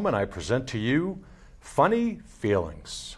gentlemen, I present to you Funny Feelings.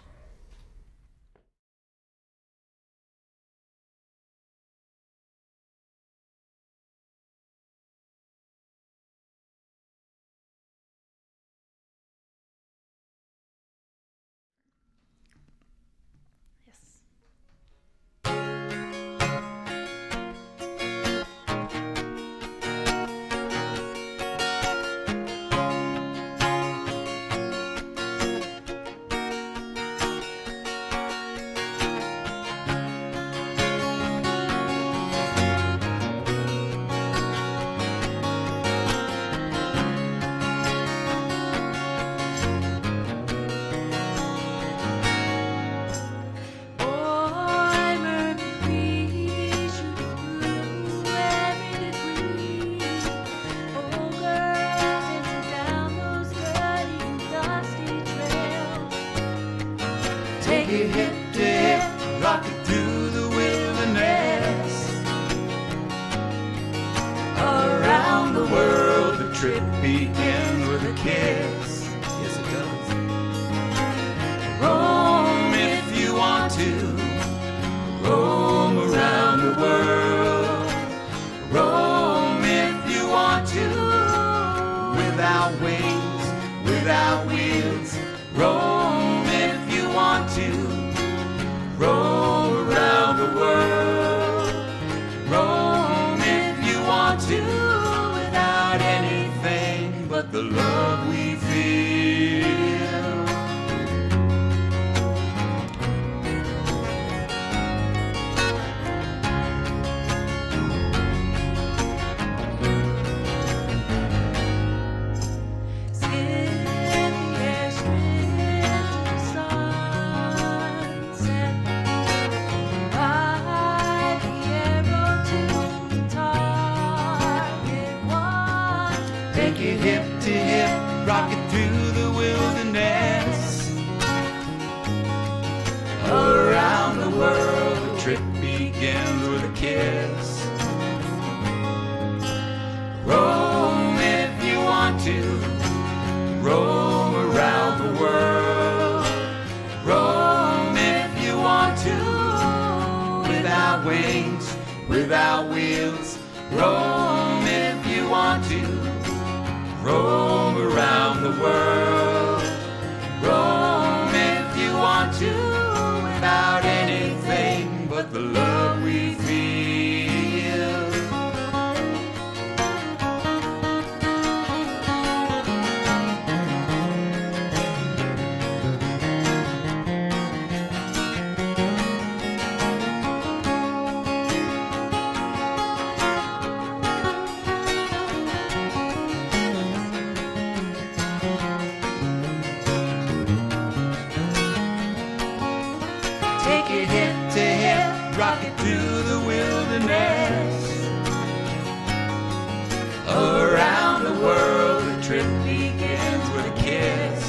Take it hip to hip, rock it through the wilderness. Around the world, the trip begins with a kiss. Yes, it does. Roam if you want to. Roam around the world. Roam if you want to. Without wings, without wheels. Roam if you want to. Roam around the world. Roam if you want to. Without anything but the love we feel. Take it hip to hip, rock it through the wilderness. Around the world, the trip begins with a kiss. Roam if you want to. Roam around the world. Roam if you want to. Without wings, without wheels. Roam if you want to. Roam around the world. Roam if you want to. Without anything but the love we feel. Take it hip to hip, rock it through the wilderness. Around the world, the trip begins with a kiss.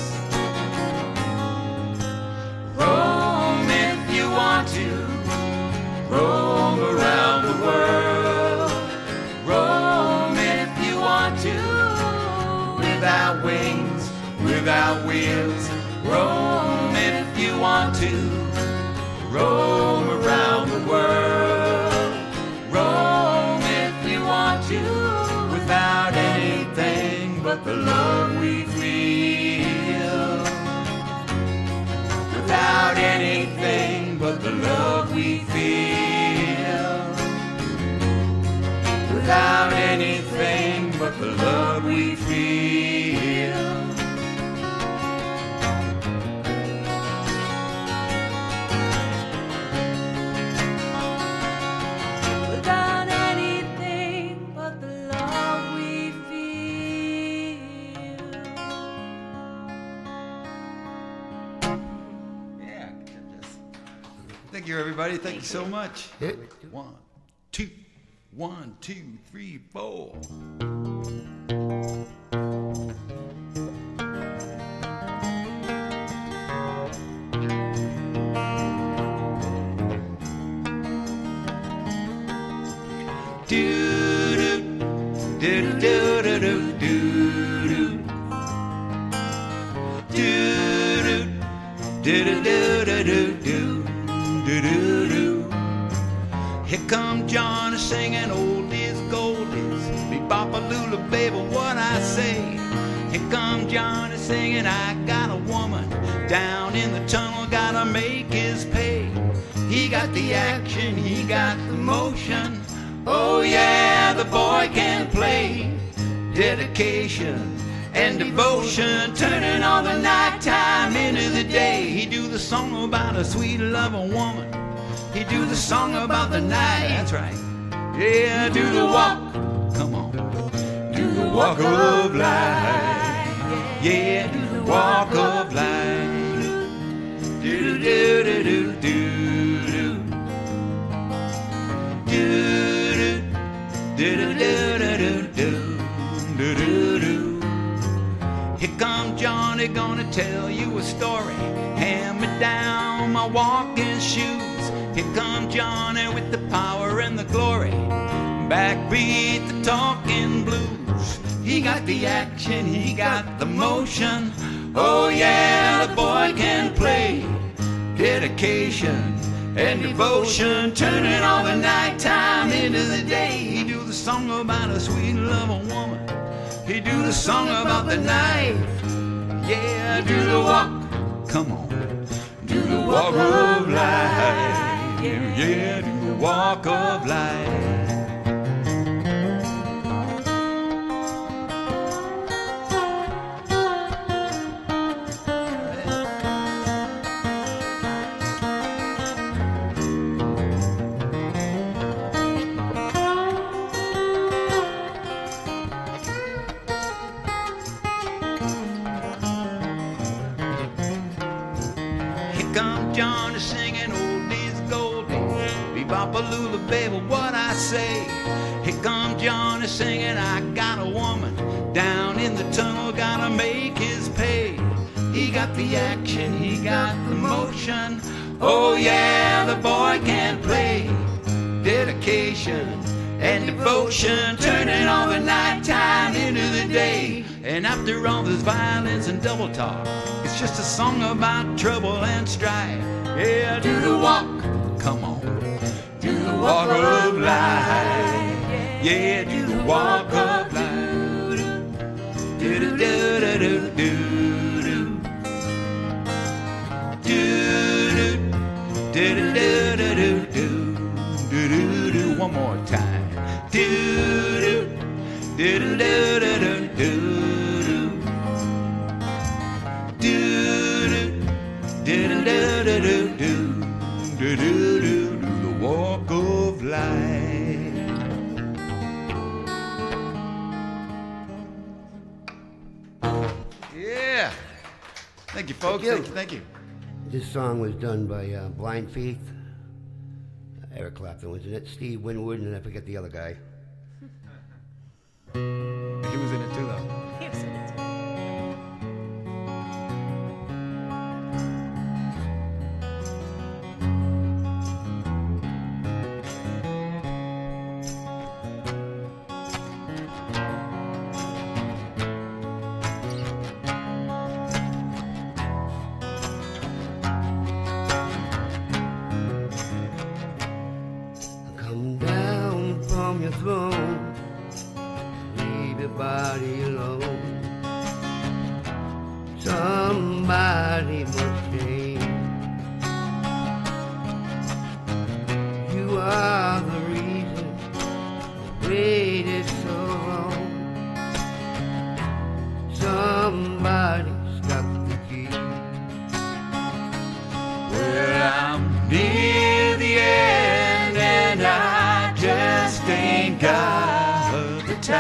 Roam if you want to. Roam around the world. Roam if you want to. Without wings, without wheels. Roam if you want to. Roam around the world. Roam if you want to. Without anything but the love we feel. Without anything but the love we feel. Without anything but the love we feel. Without anything but the love we feel. Yeah, thank you, everybody. Thank you so much. Hit. 1, 2, 1, 2, 3, 4. Do do do do do do do. Do-do-do-do-do-do, do-do-do. Here come John singing old is gold is. Be-bop-a-lula, baby, what I say. Here come John singing, I got a woman down in the tunnel, gotta make his pay. He got the action, he got the motion. Oh yeah, the boy can play. Dedication and devotion, turning all the nighttime into the day. He do the song about a sweet loving woman. He do the song about the night. That's right. Yeah, do the walk. Come on. Do the walk of life. Yeah, do the walk of life. Do do do do do do. Do do do do do do do do. Here come Johnny, gonna tell you a story. Hand me down my walking shoes. Here come Johnny with the power and the glory. Backbeat the talking blues. He got the action, he got the motion. Oh yeah, the boy can play. Dedication and devotion, turning all the nighttime into the day. He do the song about a sweet loving woman. He do the song about the night. Yeah, do the walk. Come on. Do the walk of life. Yeah, do the walk of life. Come John singing oldies goldies, bebop-a-lula, baby, what I say. Here come John singing, I got a woman down in the tunnel, gotta make his pay. He got the action, he got the motion. Oh yeah, the boy can play. Dedication and devotion, turning all the nighttime into the day. And after all this violence and double talk, it's just a song about trouble and strife. Yeah, do the walk, come on. Do the walk of life. Yeah, do the walk of life. Do do do do do do. Do do do do do do do do. One more time. Do do do do do do do. Do the walk of life. Yeah. Thank you, folks. Thank you. This song was done by Blind Faith. Eric Clapton was in it. Steve Winwood, and I forget the other guy. He was in it too, though. He was in it. Come down from your throne, leave your body alone. Somebody must change. You are the reason I waited so long. Somebody's got the key. Well, I'm near the end and I just ain't got the time.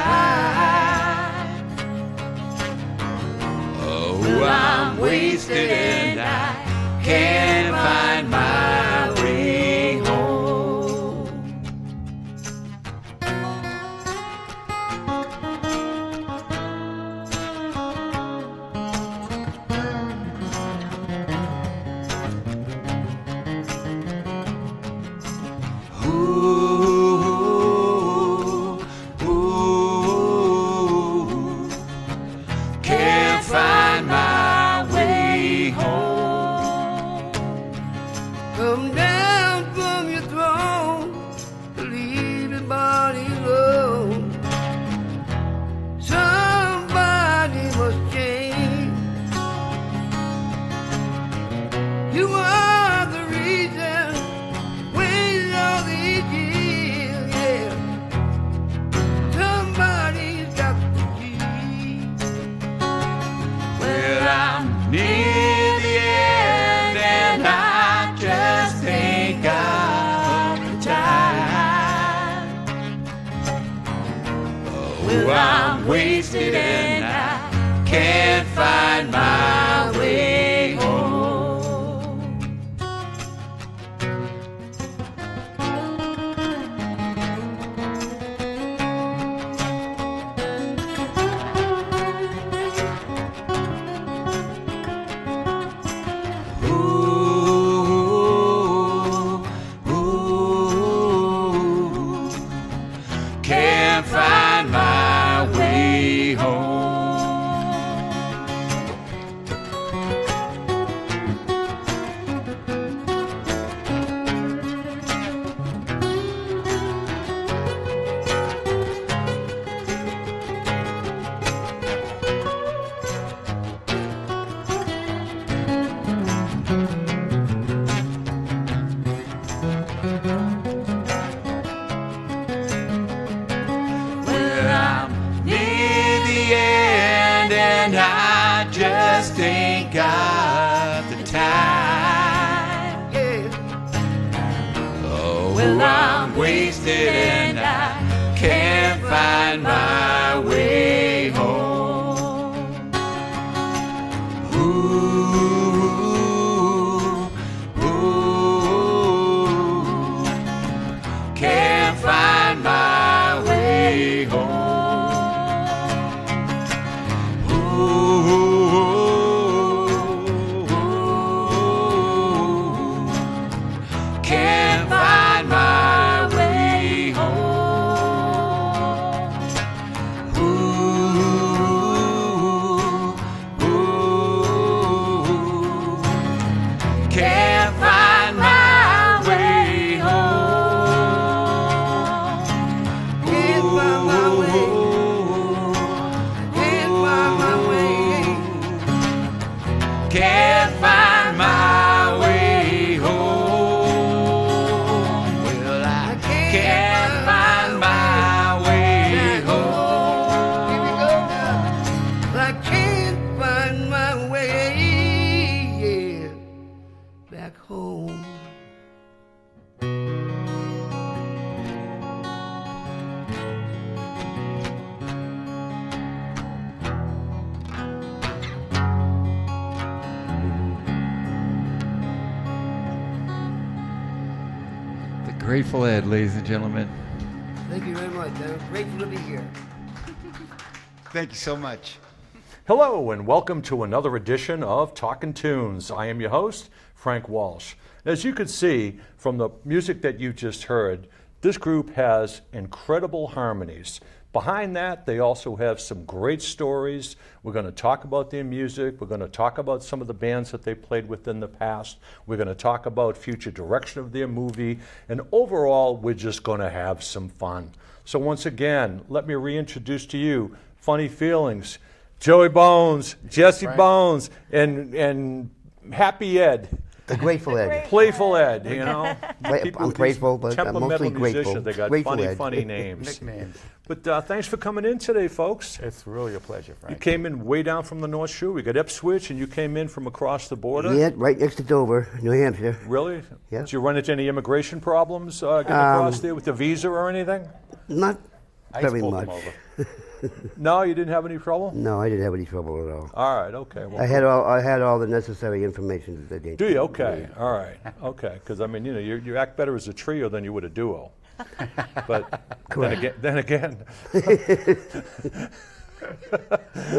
Oh, I'm wasted and I can't find my way home. Ooh, ooh, can't find my way home. You are the reason. Waiting all these years, yeah. Somebody's got the key. Well, I'm near the end and I just ain't got the time. Oh, I'm wasted and I can't find my way home. Can't find my way home. Well, I'm near the end and I just ain't got the time. Yeah. Oh, well, I'm wasted and I can't find my way home. Ooh, ooh, can't find my way home. Can't find my way home. Can't find my way home. Can't find my way. Can't find my way. Can't find my way home. Well, I can't find my way home. Here we go now. I can't find my way, yeah, back home. The Grateful Ed, ladies and gentlemen. Thank you very much. I'm grateful to be here. Thank you so much. Hello, and welcome to another edition of Talkin' Tunes. I am your host, Frank Walsh. As you can see from the music that you just heard, this group has incredible harmonies. Behind that, they also have some great stories. We're going to talk about their music. We're going to talk about some of the bands that they played with in the past. We're going to talk about future direction of their movie. And overall, we're just going to have some fun. So once again, let me reintroduce to you Funny Feelings, Joey Bones, Jesse Bones, and Happy Ed. The Grateful Ed. Playful Ed, you know. I'm grateful, but I'm mostly grateful. Musicians, they got Grateful funny, Ed. funny names. Nicknames. But thanks for coming in today, folks. It's really a pleasure, You Frank. came in way down from the North Shore. We got Ipswich, and you came in from across the border. Yeah, right next to Dover, New Hampshire. Really? Yeah. Did you run into any immigration problems getting across there with the visa or anything? Not I very pulled much. them over. No, you didn't have any trouble? No, I didn't have any trouble at all. All right, okay. Well, I had all the necessary information that they do you? Okay, all right, okay. Because, I mean, you know, you act better as a trio than you would a duo. But then again,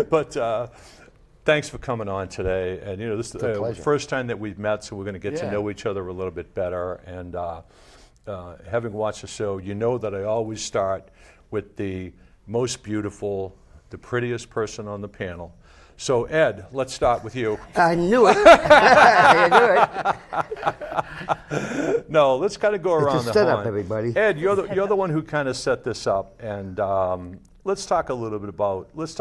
but thanks for coming on today. And, you know, this is the pleasure. first time that we've met, so we're going to get to Yeah. know each other a little bit better. And having watched the show, you know that I always start with the most beautiful, the prettiest person on the panel. So, Ed, let's start with you. I knew it. I knew it. No, let's kind of go It's a around the setup, horn. everybody. Ed, you're the one who kind of set this up, and let's talk a little bit about let's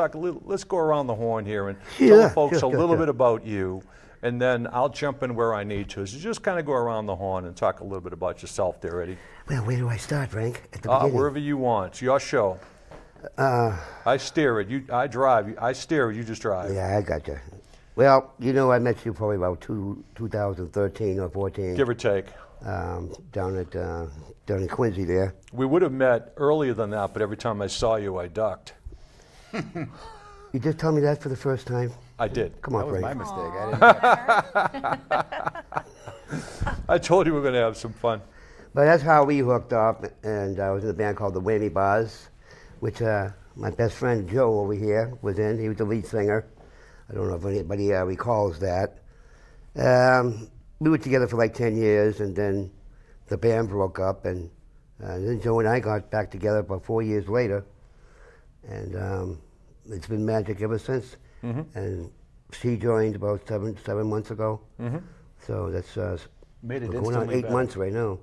go around the horn here and tell Yeah, the folks sure, a little sure. bit about you. and then I'll jump in where I need to. So just kind of go around the horn and talk a little bit about yourself there, Eddie. Well, where do I start, Frank? At the beginning? Wherever you want. It's your show. I steer it. I drive. I steer it. You just drive. Yeah, I got you. Well, you know, I met you probably about 2013 or 14. Give or take. Down in Quincy there. We would have met earlier than that, but every time I saw you, I ducked. You just told me that for the first time? I did. Come on, That was Frank. my mistake. I didn't. I told you we were going to have some fun. But that's how we hooked up, and I was in a band called the Whammy Bars, which my best friend Joe over here was in. He was the lead singer. I don't know if anybody recalls that. We were together for like 10 years, and then the band broke up, and then Joe and I got back together about 4 years later, and it's been magic ever since. And she joined about seven months ago. So that's Made it we're going on instantly 8 better. months right now.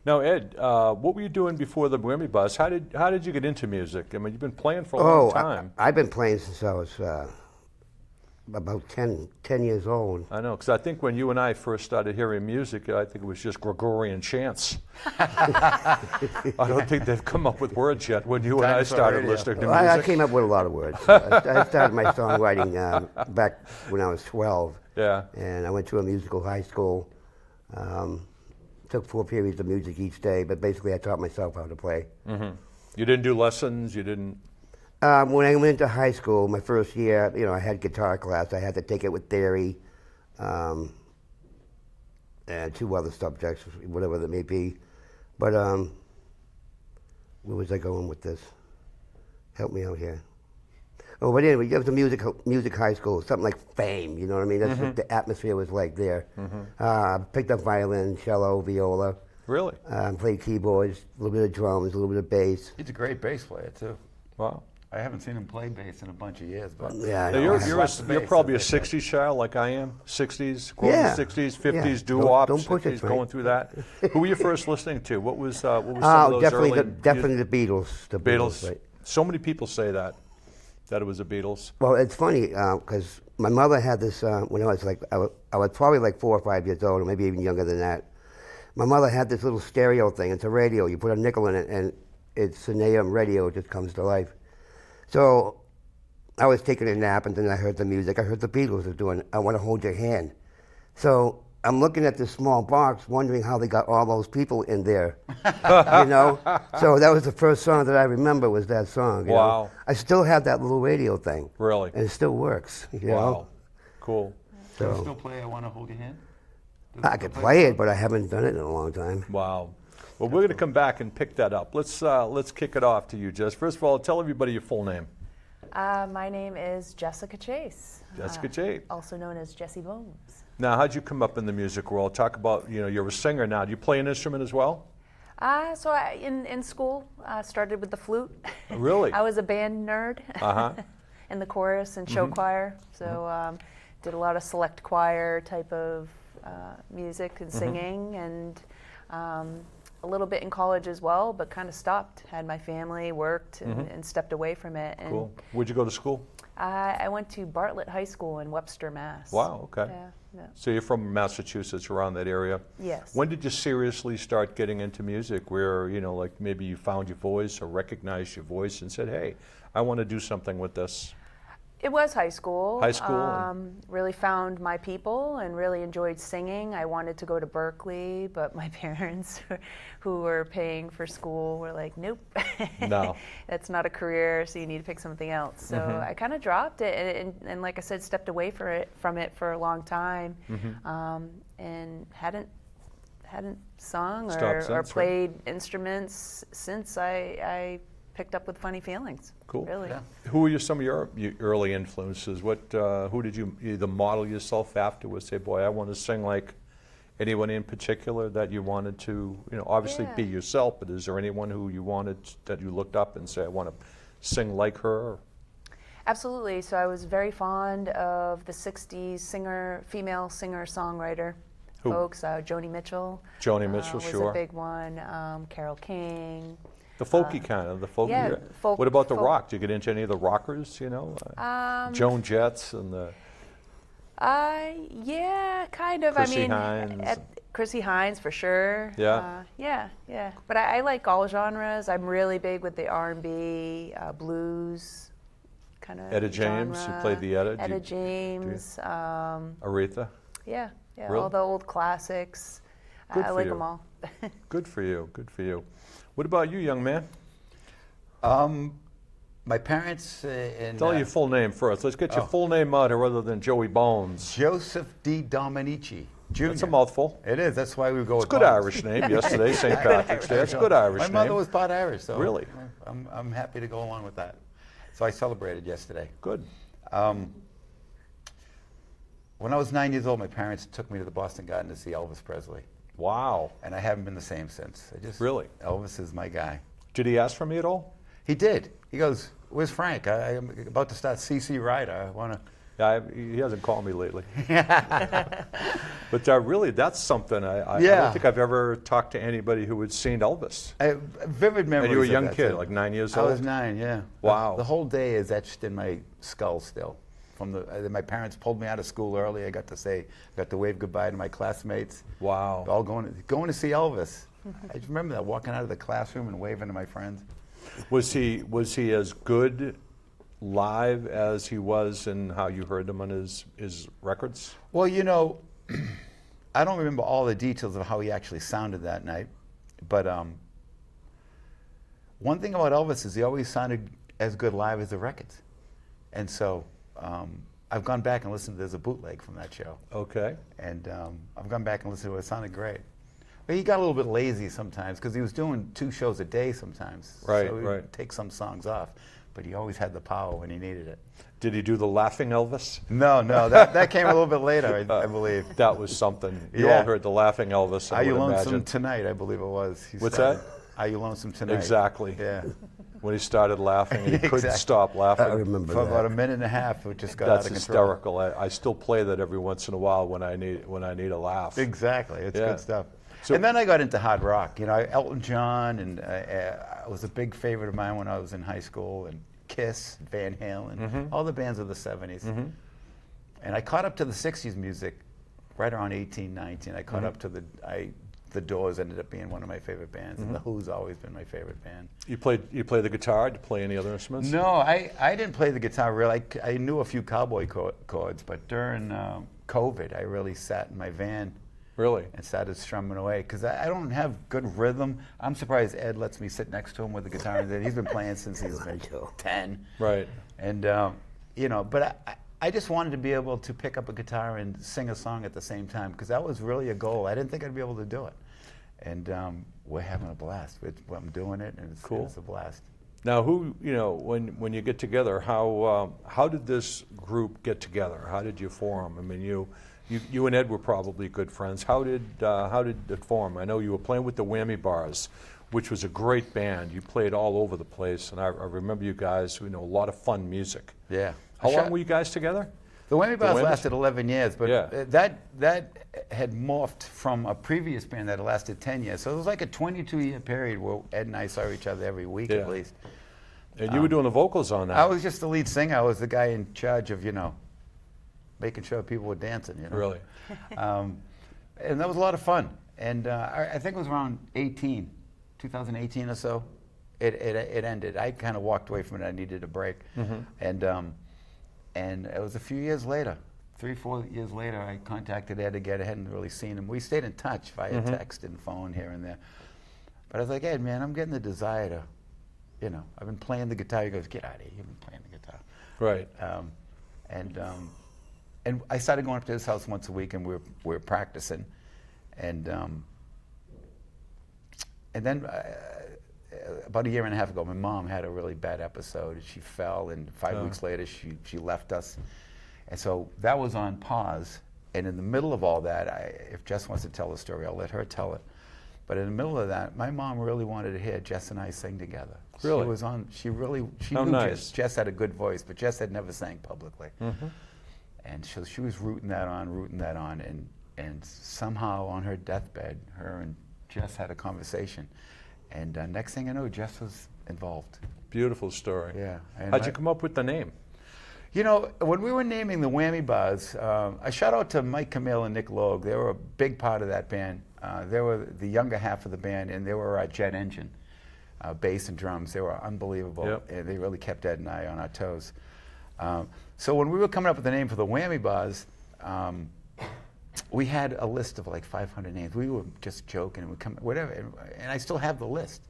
Now, Ed, what were you doing before the Whammy Buzz? How did you get into music? I mean, you've been playing for a long time. I've been playing since I was about 10 years old. I know, because I think when you and I first started hearing music, I think it was just Gregorian chants. I don't think they've come up with words yet when you and I Dinosaur started radio. listening to Well, I music. came up with a lot of words. I started my songwriting back when I was 12. Yeah. And I went to a musical high school. Took 4 periods of music each day, but basically I taught myself how to play. You didn't do lessons? You didn't? When I went to high school, my first year, you know, I had guitar class. I had to take it with theory and 2 other subjects, whatever that may be. But where was I going with this? Help me out here. Oh, but anyway, it was a music high school, something like Fame, you know what I mean? That's what the atmosphere was like there. Picked up violin, cello, viola. Really? Played keyboards, a little bit of drums, a little bit of bass. He's a great bass player too. Wow. I haven't seen him play bass in a bunch of years, but Yeah, I Now, know. you're probably a as they say. 60s child like I am. 60s, quote Yeah. 60s, 50s, Yeah. doo-wop, Don't push it, 60s, Frank. going through that. Who were you first listening to? What was some of those early definitely the Beatles. The Beatles? right. So many people say that it was the Beatles. Well, it's funny because my mother had this when I was like I was probably like 4 or 5 years old, or maybe even younger than that. My mother had this little stereo thing. It's a radio. You put a nickel in it, and it's an AM radio. It just comes to life. So I was taking a nap, and then I heard the music. I heard the Beatles were doing "I Want to Hold Your Hand." So I'm looking at this small box, wondering how they got all those people in there. You know. So that was the first song that I remember was that song. You Wow. know? I still have that little radio thing. Really? And it still works. You Wow. know? Cool. Do you So still play I Want to Hold Your Hand? I could play it, but I haven't done it in a long time. Wow. Well, we're going to come back and pick that up. Let's kick it off to you, Jess. First of all, tell everybody your full name. My name is Jessica Chase. Jessica Chase. Also known as Jessie Bones. Now, how'd you come up in the music world? Talk about, you're a singer now. Do you play an instrument as well? So in school, started with the flute. Really? I was a band nerd Uh-huh. in the chorus and show choir. So did a lot of select choir type of music and singing, and a little bit in college as well, but kind of stopped. Had my family, worked, and stepped away from it. And Cool. Where'd you go to school? I went to Bartlett High School in Webster, Mass. Wow, okay. Yeah. So you're from Massachusetts, around that area. Yes. When did you seriously start getting into music where, like maybe you found your voice or recognized your voice and said, hey, I want to do something with this? It was high school. High school, Really found my people and really enjoyed singing. I wanted to go to Berkeley, but my parents, who were paying for school, were like, nope, No. that's not a career, so you need to pick something else. So I kind of dropped it and like I said, stepped away from it for a long time, and hadn't sung Stopped or since, right? played instruments since I picked up with Funny Feelings. Cool. Really. Yeah. Who were some of your early influences? Who did you either model yourself after or say, boy, I want to sing like anyone in particular that you wanted to, obviously Yeah. be yourself, but is there anyone who you wanted, that you looked up and say, I want to sing like her? Absolutely. So I was very fond of the 60s female singer-songwriter Who? folks. Joni Mitchell. Joni Mitchell, was sure. a big one. Carole King. The folky kind of, the folky. yeah, What about the folk. rock? Do you get into any of the rockers, Joan Jett and the... Yeah, kind of. Chrissy I mean, Hines. Chrissy Hines for sure. Yeah? Yeah. But I like all genres. I'm really big with the R&B, blues kind of Etta James? genre. You played the Etta? Etta James. Aretha? Yeah. Really? All the old classics. Good I for like you. them all. Good for you. Good for you. What about you, young man? My parents and Tell your full name first. Let's get your full name out here other than Joey Bones. Joseph D. Dominici Jr. That's a mouthful. It is. That's why we go. It's a with good Bones. Irish name. Yesterday, St. Patrick's Day. It's a good Irish My name. mother was part Irish, so Really? I'm happy to go along with that. So I celebrated yesterday. Good. When I was 9 years old, my parents took me to the Boston Garden to see Elvis Presley, Wow. and I haven't been the same since. Really? Elvis is my guy. Did he ask for me at all? He did. He goes, "Where's Frank? I'm about to start CC Rider. I want to." Yeah, he hasn't called me lately. But really, that's something. I Yeah. don't think I've ever talked to anybody who had seen Elvis. I have vivid memories. And you were a of young that, kid, too. like 9 years I old? was 9. Yeah. Wow. The whole day is etched in my skull still. From my parents pulled me out of school early. I got to wave goodbye to my classmates. Wow. All going to see Elvis. I just remember that, walking out of the classroom and waving to my friends. Was he as good live as he was in how you heard him on his records? Well, I don't remember all the details of how he actually sounded that night, but one thing about Elvis is he always sounded as good live as the records. And so I've gone back and listened. There's a bootleg from that show. Okay. And I've gone back and listened to it. It sounded great. But he got a little bit lazy sometimes because he was doing 2 shows a day sometimes. Right, so he right. would take some songs off, but he always had the power when he needed it. Did he do the laughing Elvis? No, that came a little bit later, I believe. That was something. You Yeah. all heard the laughing Elvis. Are I You would Lonesome imagine. Tonight, I believe it was. He What's started, that? Are You Lonesome Tonight? Exactly. Yeah. When he started laughing and he couldn't Exactly. stop laughing. I remember For that. about a minute and a half, it just got That's out of control. hysterical. I still play that every once in a while when I need a laugh. Exactly. It's Yeah. good stuff. So- And then I got into hard rock. Elton John, and was a big favorite of mine when I was in high school, and Kiss, Van Halen, all the bands of the 70s. And I caught up to the 60s music right around 18, 19. I caught up to the Doors ended up being one of my favorite bands, and the Who's always been my favorite band. You play the guitar? Did you play any other instruments? No, I didn't play the guitar really. I knew a few cowboy chords, but during COVID, I really sat in my van Really? and started strumming away because I don't have good rhythm. I'm surprised Ed lets me sit next to him with the guitar. And he's been playing since he's been 10. Right. And but I just wanted to be able to pick up a guitar and sing a song at the same time because that was really a goal. I didn't think I'd be able to do it, and we're having a blast. I'm doing it, and Cool. it's a blast. Now, when you get together, how did this group get together? How did you form? I mean, you and Ed were probably good friends. How did it form? I know you were playing with the Whammy Bars, which was a great band. You played all over the place, and I remember you guys. A lot of fun music. Yeah. How long were you guys together? The Whammy Bars Whammies? lasted 11 years, but Yeah. that had morphed from a previous band that had lasted 10 years. So it was like a 22-year period where Ed and I saw each other every week Yeah. at least. And you were doing the vocals on that. I was just the lead singer. I was the guy in charge of, making sure people were dancing, Really? And that was a lot of fun. And I think it was around 2018 or so, it ended. I kind of walked away from it. I needed a break. And it was a few years later, 3-4 years later, I contacted Ed again. I hadn't really seen him. We stayed in touch via text and phone here and there. But I was like, Ed, man, I'm getting the desire to, I've been playing the guitar. He goes, get out of here. You've been playing the guitar. Right. And I started going up to his house once a week, and we were practicing. And then about a year and a half ago, my mom had a really bad episode. She fell, and 5 weeks later, she left us. And so that was on pause. And in the middle of all that, if Jess wants to tell the story, I'll let her tell it. But in the middle of that, my mom really wanted to hear Jess and I sing together. Really? She How knew nice. Jess had a good voice, but Jess had never sang publicly. And so she was rooting that on, and somehow on her deathbed, her and Jess had a conversation. And next thing I know, Jess was involved. Beautiful story. Yeah. And How'd you come up with the name? You know, when we were naming the Whammy Bars, a shout out to Mike Camille and Nick Logue. They were a big part of that band. They were the younger half of the band, and they were our jet engine, bass and drums. They were unbelievable, Yep. and they really kept Ed and I on our toes. So when we were coming up with the name for the Whammy Bars, we had a list of like 500 names. We were just joking, and we come whatever, and I still have the list.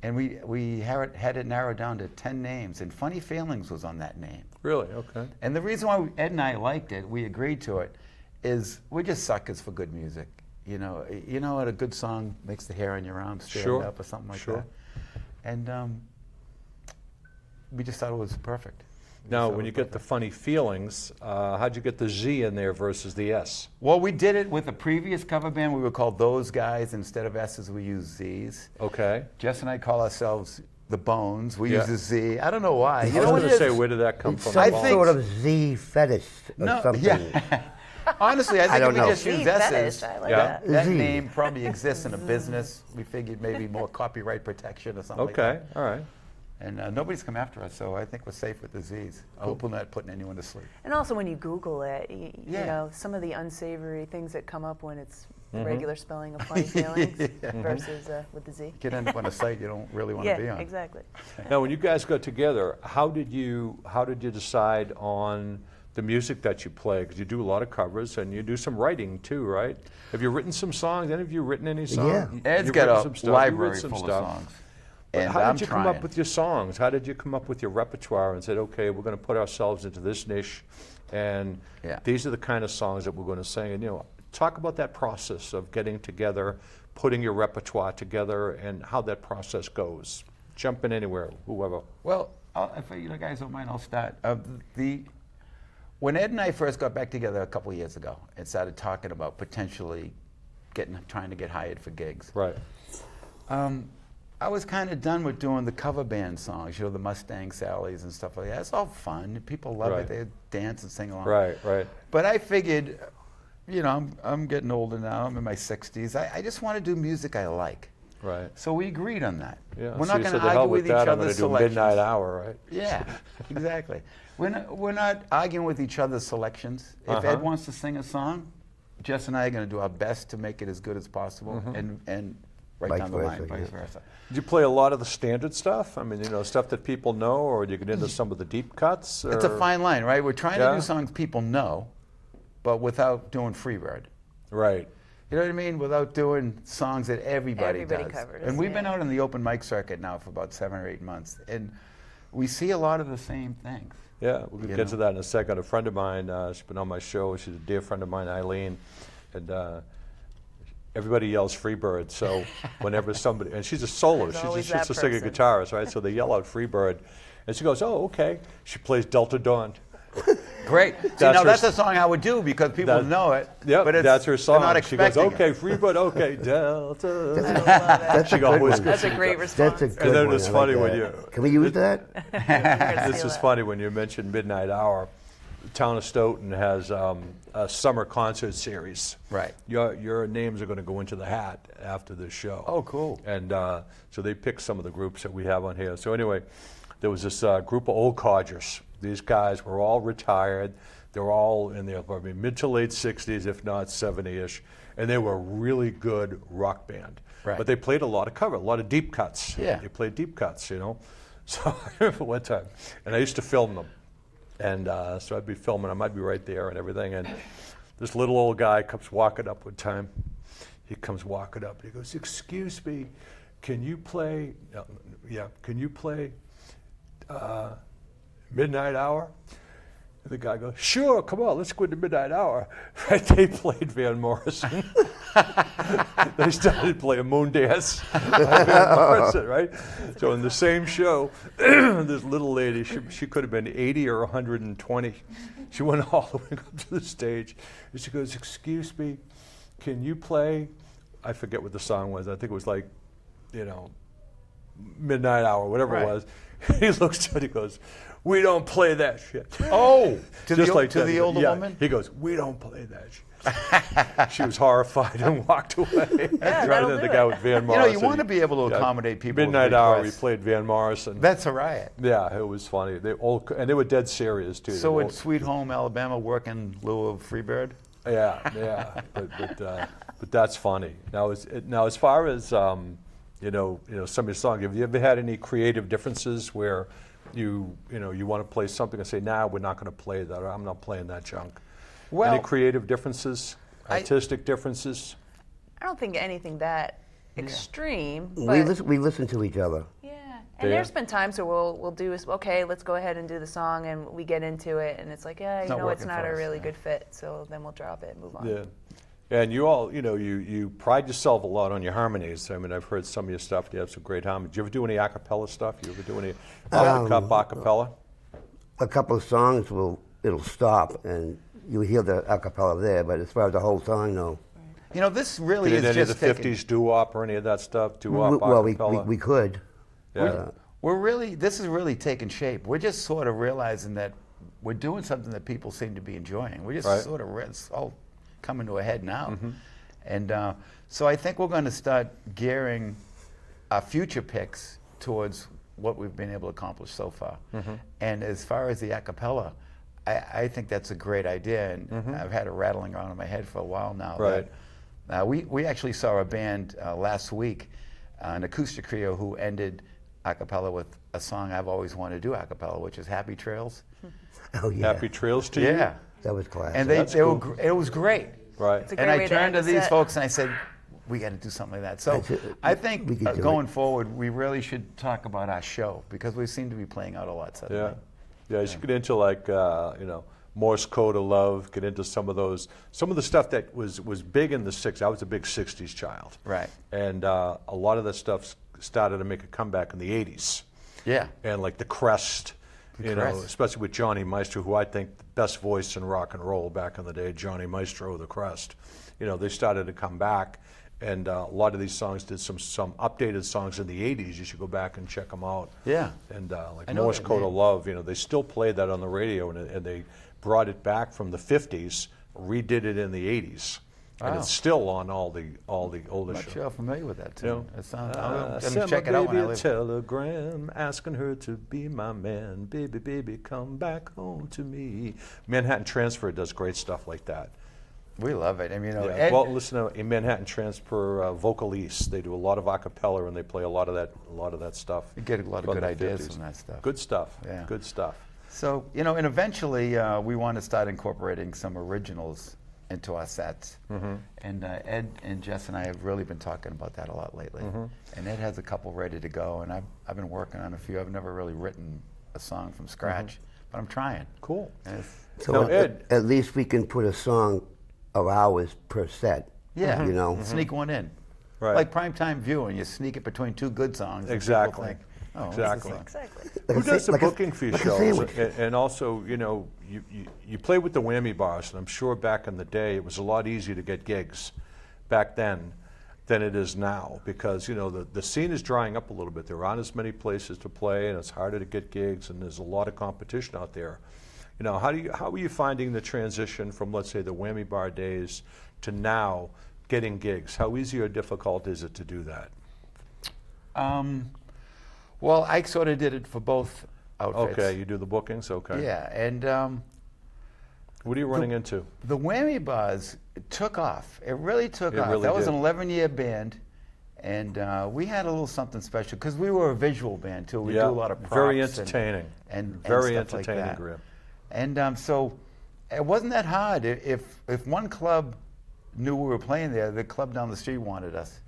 And we had it narrowed down to 10 names, and Funny Feelingz was on that name. Really? Okay. And the reason why Ed and I liked it, we agreed to it, is we're just suckers for good music. You know what a good song makes the hair on your arm stand Sure. up or something like Sure. that. And we just thought it was perfect. Now, when you get the Funny Feelingz, how'd you get the Z in there versus the S? Well, we did it with a previous cover band. We were called Those Guys. Instead of S's, we used Z's. Okay. Jess and I call ourselves the Bones. We Yeah. use a Z. I don't know why. I You know was what going it to is? say, where did that come from? I Some think- sort of Z fetish or something. Yeah. Honestly, I think don't if we know. just Z use fetish, S's, I like Yeah. that. that Z. name probably exists in a business. We figured maybe more copyright protection or something like Okay, that. all right. And nobody's come after us, so I think we're safe with the Z's. I hope we're not putting anyone to sleep. And also when you Google it, you Yeah. know, some of the unsavory things that come up when it's Mm-hmm. the regular spelling of Funny Feelings versus with the Z. You could end up on a site you don't really want to Yeah, be on. exactly. Now, when you guys got together, how did you decide on the music that you play? Because you do a lot of covers and you do some writing too, right? Have you written some songs? Any of you written any songs? Yeah. Ed's You've got written a some stuff. You library wrote some full stuff. of songs. But And how I'm did you trying. come up with your songs? How did you come up with your repertoire and said, okay, we're going to put ourselves into this niche, and Yeah. these are the kind of songs that we're going to sing? And talk about that process of getting together, putting your repertoire together, and how that process goes. Jump in anywhere, whoever. Well, if you guys don't mind, I'll start. When Ed and I first got back together a couple of years ago and started talking about potentially trying to get hired for gigs, Right. I was kind of done with doing the cover band songs, the Mustang Sallies and stuff like that. It's all fun. People love Right. it. They dance and sing along. Right, right. But I figured, I'm getting older now. I'm in my 60s. I just want to do music I like. Right. So we agreed on that. Yeah. We're so not you going said, to "The hell argue with each that, I'm other's gonna do selections. Midnight Hour, right? Yeah, exactly. We're not arguing with each other's selections. If Uh-huh. Ed wants to sing a song, Jess and I are going to do our best to make it as good as possible, and right Vice down the versa, line, vice yeah. versa. Did you play a lot of the standard stuff? I mean, stuff that people know, or do you get into some of the deep cuts? It's a or- fine line, right? We're trying to Yeah. do songs people know, but without doing Freebird. Right. You know what I mean? Without doing songs that everybody Everybody does. covers, And we've been yeah. out in the open mic circuit now for about 7 or 8 months, and we see a lot of the same things. Yeah, we'll get You to know. that in a second. A friend of mine, she's been on my show. She's a dear friend of mine, Eileen, and everybody yells Freebird. So whenever somebody, and she's a soloist, There's always she's a that singer person. guitarist, right? So they yell out Freebird, and she goes, "Oh, okay." She plays Delta Dawn. Great. See, That's now her that's s- a song I would do because people That- know it. Yep, but it's, that's her they're song. not She goes, expecting "Okay, it. Freebird, okay, Delta." That's She a goes, good "Always one. good." That's a great response. That's a good And then one. it's I funny like when that. you- Can we use that? This is funny when you mentioned Midnight Hour. The town of Stoughton has a summer concert series. Right. Your names are going to go into the hat after this show. Oh, cool. And so they picked some of the groups that we have on here. So anyway, there was this group of old codgers. These guys were all retired. They were all in their probably mid to late 60s, if not 70-ish. And they were a really good rock band. Right. But they played a lot of cover, a lot of deep cuts. Yeah. They played deep cuts, So I remember one time, and I used to film them. And so I'd be filming, I might be right there and everything. And this little old guy comes walking up one time. He comes walking up and he goes, "Excuse me, can you play, can you play Midnight Hour?" And the guy goes, "Sure, come on, let's go into Midnight Hour." Right, they played Van Morrison. They started playing Moon Dance by Van Morrison, right? So in the same show, this little lady, she could have been 80 or 120. She went all the way up to the stage, and she goes, "Excuse me, can you play," I forget what the song was, I think it was like, Midnight Hour, whatever Right. it was. He looks at it, he goes, we don't play that shit. Oh, to Just the, like to that. the older Yeah. woman? He goes, we don't play that shit. She was horrified and walked away. Yeah, Rather that'll than the do guy it. with Van You Morrison. know, you want to be able to Yeah. accommodate people's Midnight Hour, we requests. played Van Morrison. That's a riot. Yeah, it was funny. And they were dead serious too. So They would were- Sweet Home Alabama work in lieu of Freebird? Yeah, but that's funny. Now, as far as some of your songs, have you ever had any creative differences where you want to play something and say, nah, we're not going to play that, or I'm not playing that junk? Well, any creative differences, artistic differences? I don't think anything that extreme. But We listen to each other. yeah, and Yeah. there's been times where we'll do okay, let's go ahead and do the song, and we get into it, and it's like, yeah, not it's working not for a us, really yeah. good fit, so then we'll drop it and move on. Yeah. And you all, you pride yourself a lot on your harmonies. I mean, I've heard some of your stuff. You have some great harmonies. Do you ever do any a cappella stuff? You ever do any off the cuff a cappella? A couple of songs it'll stop and you hear the a cappella there, but as far as the whole song, no. You know, this really Did is any of just the taking- 50s doo-wop or any of that stuff? Doo-wop, Well, a cappella? we could. Yeah. This is really taking shape. We're just sort of realizing that we're doing something that people seem to be enjoying. We're just Right. sort of it's all coming to a head now. And so I think we're going to start gearing our future picks towards what we've been able to accomplish so far. And as far as the a cappella, I think that's a great idea. And I've had it rattling around in my head for a while now. Right. That, we actually saw a band last week, an acoustic trio who ended a cappella with a song I've always wanted to do a cappella, which is Happy Trails. Oh, yeah. Happy trails to you? Yeah. That was classic. And That's they cool. it was great. Right. It's a great And I way to turned end to the these set. folks and I said, we got to do something like that. So That's it. I We think could do it. going forward, we really should talk about our show because we seem to be playing out a lot suddenly. Yeah. Yeah, you should get into like, Morse Code of Love, get into some of the stuff that was big in the 60s. I was a big 60s child. Right. And a lot of that stuff started to make a comeback in the 80s. Yeah. And like the Crest, Crest. especially with Johnny Maestro, who I think the best voice in rock and roll back in the day, Johnny Maestro, the Crest. They started to come back, and a lot of these songs did some updated songs in the 80s. You should go back and check them out. Yeah. And like I know Morse that Code name. of Love, they still play that on the radio, and they brought it back from the 50s, redid it in the 80s. And Wow. it's still on all the older I'm not shows. sure I'm familiar with that too. You know, It sounds, I'm send gonna check my it out when baby I a live. telegram asking her to be my man. Baby, baby, come back home to me. Manhattan Transfer does great stuff like that. We love it. I mean, Yeah. Ed, Well, listen to Manhattan Transfer Vocalese. They do a lot of a cappella and they play a lot of that stuff. you get a lot of from good the ideas 50s. from that stuff. Good stuff. Yeah. Good stuff. So, and eventually we want to start incorporating some originals into our sets. And Ed and Jess and I have really been talking about that a lot lately. And Ed has a couple ready to go, and I've been working on a few. I've never really written a song from scratch, but I'm trying. Cool. And it's- So Now, Ed- at least we can put a song of ours per set. yeah, You know. sneak one in. Right. Like primetime viewing, you sneak it between two good songs. and people Exactly. think, oh, what's Exactly. this song? Exactly. Who does the booking for your like a shows? sandwich. And also, you play with the whammy bars, and I'm sure back in the day it was a lot easier to get gigs back then than it is now because the scene is drying up a little bit. There aren't as many places to play, and it's harder to get gigs, and there's a lot of competition out there. How are you finding the transition from, let's say, the whammy bar days to now getting gigs? How easy or difficult is it to do that? Well, I sort of did it for both outfits. Okay, you do the bookings. Okay. Yeah, and What are you running into? the whammy bars took off. It really took It off. really That was did. an 11-year band, and we had a little something special because we were a visual band too. We Yeah, do a lot of props very and- entertaining. and Very stuff like entertaining, that. Graham. And so it wasn't that hard. If one club knew we were playing there, the club down the street wanted us.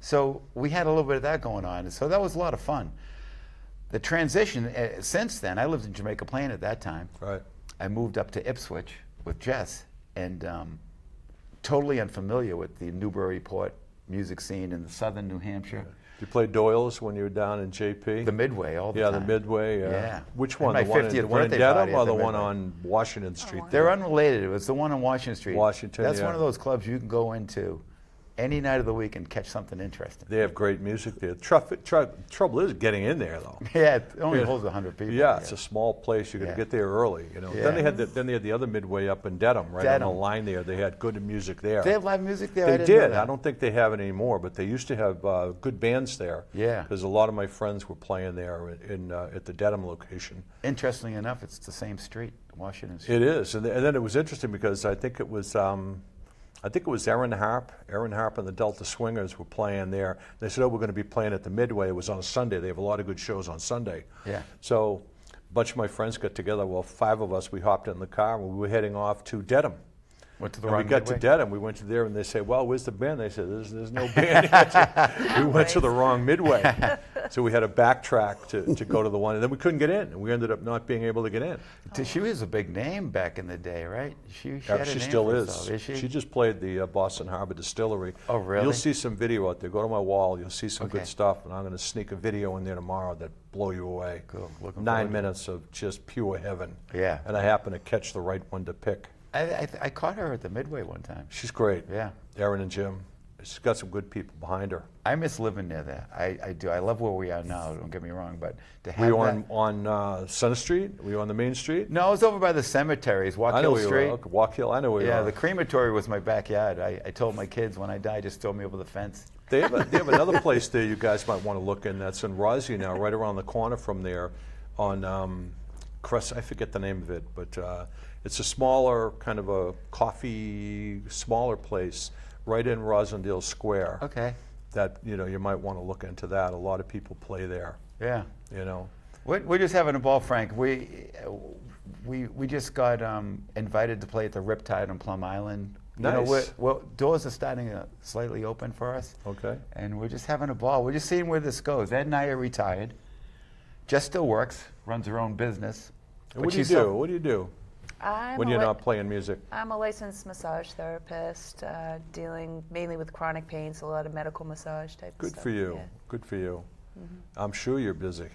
So we had a little bit of that going on. So that was a lot of fun. The transition since then, I lived in Jamaica Plain at that time. Right. I moved up to Ipswich with Jess, and totally unfamiliar with the Newburyport music scene in the southern New Hampshire. You played Doyle's when you were down in JP? The Midway all the yeah, time. the Midway. Yeah. Which I had one? my The one in, 50th the one in birthday party Dedham or at the the one Midway. on Washington Street? They're unrelated. It was the one on Washington Street. Washington, That's yeah. one of those clubs you can go into any night of the week and catch something interesting. They have great music there. Trouble is getting in there, though. Yeah, it only Yeah. holds 100 people. Yeah, it's a small place. You got to Yeah. get there early. You know. Yeah. Then they had the other Midway up in Dedham, right on Dedham. the line there. They had good music there. They have live music there? They I didn't know did. that. I don't think they have it anymore, but they used to have good bands there. Yeah. Because a lot of my friends were playing there at the Dedham location. Interestingly enough, it's the same street, Washington Street. It is, and then it was interesting because I think it was Aaron Harp and the Delta Swingers were playing there. They said, "Oh, we're going to be playing at the Midway." It was on a Sunday. They have a lot of good shows on Sunday. Yeah. So a bunch of my friends got together. Well, 5 of us, we hopped in the car and we were heading off to Dedham. Went to the And we wrong got to Midway? Dedham. We went to there, and they said, "Well, where's the band?" They said, "There's no band." We went to the wrong Midway, so we had to backtrack to go to the one, and then we couldn't get in, and we ended up not being able to get in. She was a big name back in the day, right? She had a She name still for is. herself, is she? She just played the Boston Harbor Distillery. Oh, really? You'll see some video out there. Go to my wall. You'll see some Okay. good stuff, and I'm going to sneak a video in there tomorrow that blow you away. Cool. Looking 9 forward to it. minutes of just pure heaven. Yeah. And I happen to catch the right one to pick. I caught her at the Midway one time. She's great. Yeah. Erin and Jim. She's got some good people behind her. I miss living near there. I do. I love where we are now, don't get me wrong, but to Were have you that... on Center Street? Were you on the main street? No, I was over by the cemeteries, Walk I know Hill where you Street. were. Okay, Walk Hill. I know where you Yeah, are. the crematory was my backyard. I told my kids when I die, just throw me over the fence. They have another place there you guys might want to look in. That's in Rosie now, right around the corner from there, on Crest. I forget the name of it, but it's a smaller kind of a coffee, smaller place right in Rosendale Square. Okay. That you might want to look into that. A lot of people play there. Yeah. You know. We're just having a ball, Frank. We just got invited to play at the Riptide on Plum Island. Nice. Doors are starting to slightly open for us. Okay. And we're just having a ball. We're just seeing where this goes. Ed and I are retired. Jess still works, runs her own business. And what do you do? What do you do when you're not playing music? I'm a licensed massage therapist, dealing mainly with chronic pains, a lot of medical massage type of Good stuff. for you. Yeah. Good for you. I'm sure you're busy.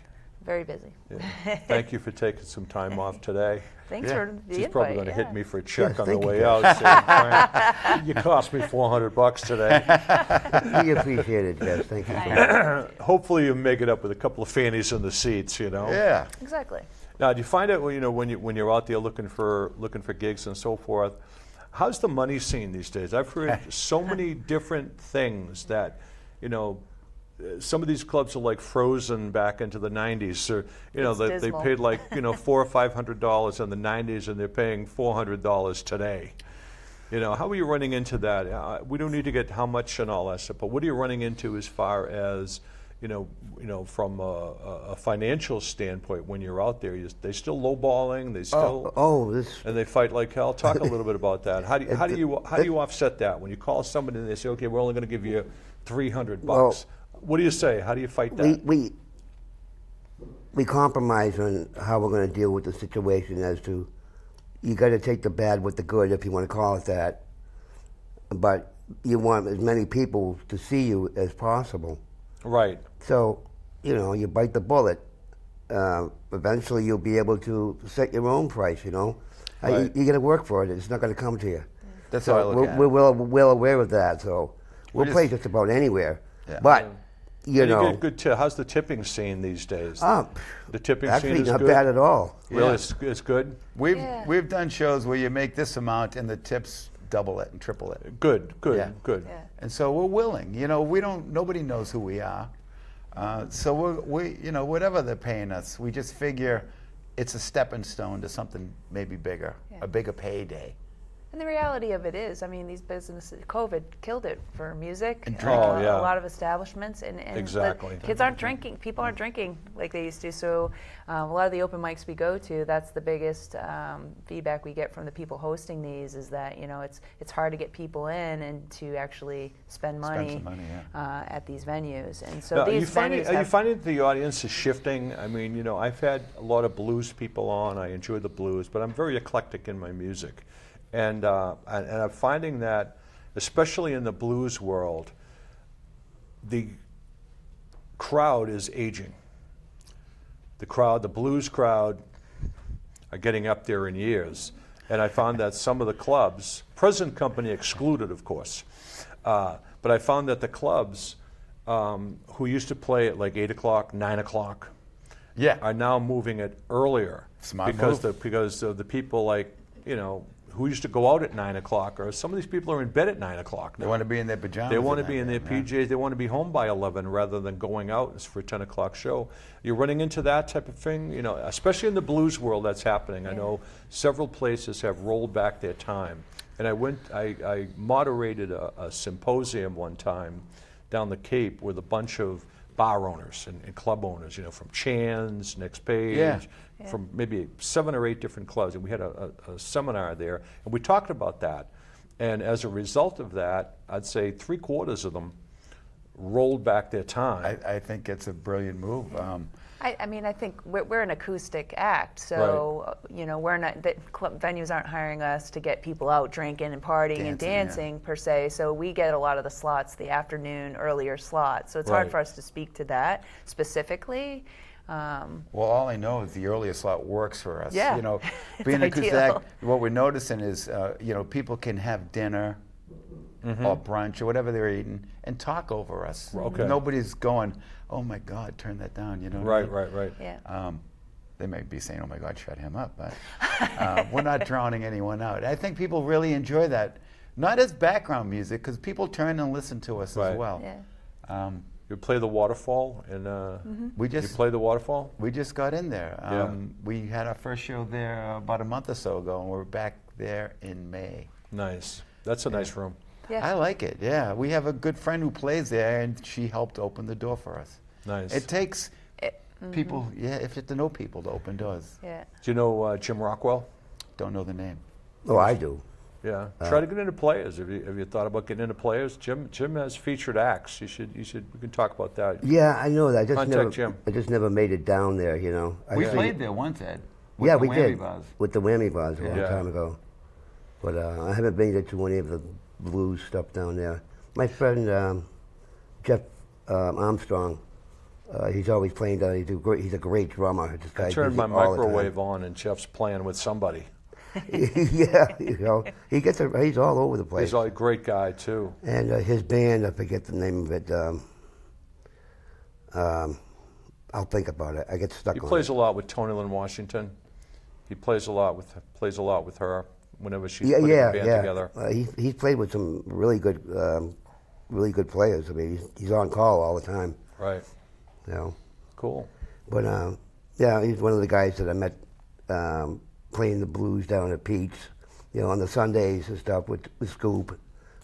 Very busy. Yeah. Thank you for taking some time off today. Thanks Yeah. for the She's invite. probably going to hit yeah. me for a check Yes, on the thank you, way Jeff. out. Saying, "Frank, you cost me $400 today." We appreciate it, Jess. Thank you so much. Hopefully, you make it up with a couple of fannies in the seats. Yeah. Exactly. Now, do you find out when you're out there looking for gigs and so forth? How's the money scene these days? I've heard so many different things that some of these clubs are like frozen back into the 90s. Or, It's they dismal. paid like $400 or $500 in the 90s, and they're paying $400 today. How are you running into that? We don't need to get how much and all that stuff, but what are you running into as far as from a financial standpoint when you're out there? They still lowballing? They still This and they fight like hell. Talk a little bit about that. How do you offset that when you call somebody and they say, "Okay, we're only going to give you $300"? Well, What do you say? How do you fight that? we compromise on how we're going to deal with the situation. As to, you got to take the bad with the good, if you want to call it that. But you want as many people to see you as possible. Right. So, you bite the bullet. Eventually, you'll be able to set your own price. Right. You got to work for it. It's not going to come to you. That's how I look at it. We're well aware of that. So we'll play just about anywhere. Yeah. But And you get good how's the tipping scene these days? The tipping actually scene is not good. bad at all. Really, Yeah. it's good. Yeah. We've done shows where you make this amount and the tips double it and triple it. Good. Yeah. Good. Yeah. And so we're willing. Nobody knows who we are. So we whatever they're paying us, we just figure it's a stepping stone to something maybe bigger, Yeah. a bigger payday. And the reality of it is, these businesses, COVID killed it for music. And drinking. Oh, yeah. A lot of establishments. And Exactly. Kids aren't drinking. People aren't drinking like they used to. So a lot of the open mics we go to, that's the biggest feedback we get from the people hosting these is that, it's hard to get people in and to actually spend money, some money, at these venues. And so Now, these are you finding venues that the audience is shifting? I've had a lot of blues people on. I enjoy the blues, but I'm very eclectic in my music. And I'm finding that, especially in the blues world, the crowd is aging. The blues crowd are getting up there in years. And I found that some of the clubs, present company excluded, of course, but but I found that the clubs who used to play at like 8 o'clock, 9 o'clock, Yeah. are now moving it earlier Smart because move. because of the people like who used to go out at 9 o'clock, or some of these people are in bed at 9 o'clock now. They want to be in their pajamas. They want to at be in their night, yeah. PJs. They want to be home by 11 rather than going out for a 10 o'clock show. You're running into that type of thing, especially in the blues world. That's happening. I know several places have rolled back their time, and I moderated a symposium one time down the Cape with a bunch of bar owners and club owners, from Chan's, Next Page, Yeah. from maybe 7 or 8 different clubs. And we had a seminar there, and we talked about that. And as a result of that, I'd say 3/4 of them rolled back their time. I think it's a brilliant move. I mean, I think we're an acoustic act, so we're not. Club venues aren't hiring us to get people out drinking and partying and dancing per se. So we get a lot of the slots, the afternoon earlier slots. So it's hard Right. for us to speak to that specifically. Well, all I know is the earlier slot works for us. Yeah, Being an it's acoustic ideal. act, what we're noticing is, people can have dinner or brunch or whatever they're eating and talk over us. Okay. Nobody's going, oh my God, turn that down. You know what I mean? Right. Yeah. They may be saying, oh my God, shut him up, but we're not drowning anyone out. I think people really enjoy that, not as background music, because people turn and listen to us Right. as well. Yeah. You play the waterfall, and We you just play the waterfall. We just got in there. Yeah. We had our first show there about a month or so ago, and we're back there in May. Nice. That's a nice room. Yeah. I like it, yeah. We have a good friend who plays there, and she helped open the door for us. Nice. It takes people, if you have to know people to open doors. Yeah. Do you know Jim Rockwell? Don't know the name. Oh, I do. Yeah. Try to get into Players. Have you thought about getting into Players? Jim has featured acts. You should. We can talk about that. Yeah, I know that. Contact Jim. I just never made it down there, We I played there once, Ed. with Yeah, the we Whammy did. Bars. With the Whammy Bars a long Yeah. time ago. But I haven't been to any of the blues stuff down there. My friend Jeff Armstrong, he's always playing down. He's a great drummer. This I guy turned does my it all the time. microwave on, and Jeff's playing with somebody. Yeah, he's all over the place. He's a great guy too. And his band, I forget the name of it. I'll think about it. I get stuck He on plays it. a lot with Tony Lynn Washington. He plays a lot with her whenever she's Yeah, putting yeah, a band yeah. together. He's played with some really good players. I mean, he's on call all the time. Right. Cool. But yeah, he's one of the guys that I met playing the blues down at Pete's, on the Sundays and stuff with Scoop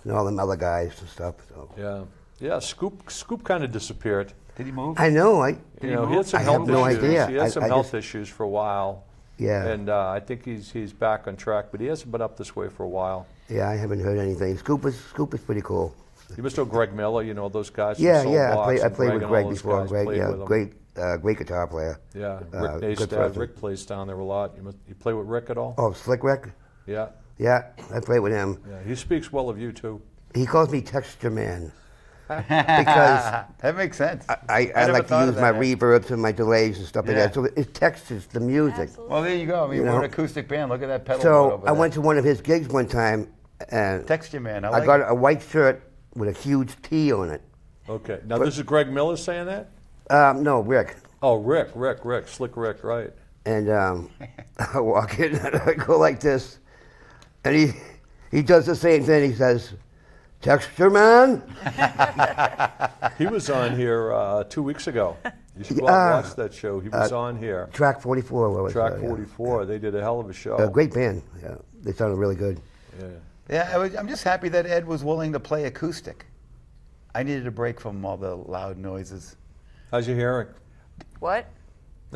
and all them other guys and stuff. So Yeah. Scoop kind of disappeared. Did he move? I know. He had some I health have no issues. idea. He had some I health just- issues for a while. Yeah. And I think he's back on track, but he hasn't been up this way for a while. Yeah, I haven't heard anything. Scoop is pretty cool. You must know Greg Miller. You know those guys. From Yeah, Soul yeah. Blocks I and played with and all Greg those before. guys Greg, played yeah, with him. great guitar player. Yeah, good Rick person. Rick plays down there a lot. You play with Rick at all? Oh, Slick Rick? Yeah. Yeah, I played with him. Yeah. He speaks well of you too. He calls me Texture Man because That makes sense. I never like to thought of use my that. reverbs and my delays and stuff like Yeah. that. So it textures the music. Absolutely. Well, there you go. I mean, You we're know? an acoustic band. Look at that pedal board So over I there. went to one of his gigs one time, and Texture Man. I I like got it. a white shirt with a huge T on it. Okay. Now this is Greg Miller saying that? No, Rick. Oh, Rick, Slick Rick, right? And I walk in and I go like this, and he does the same thing. He says, "Texture Man." He was on here 2 weeks ago. You should go out and watch that show. He was on here. Track 44. What was Track that? Yeah. 44. They did a hell of a show. Great band. Yeah, they sounded really good. Yeah. Yeah, I'm just happy that Ed was willing to play acoustic. I needed a break from all the loud noises. How's your hearing? What?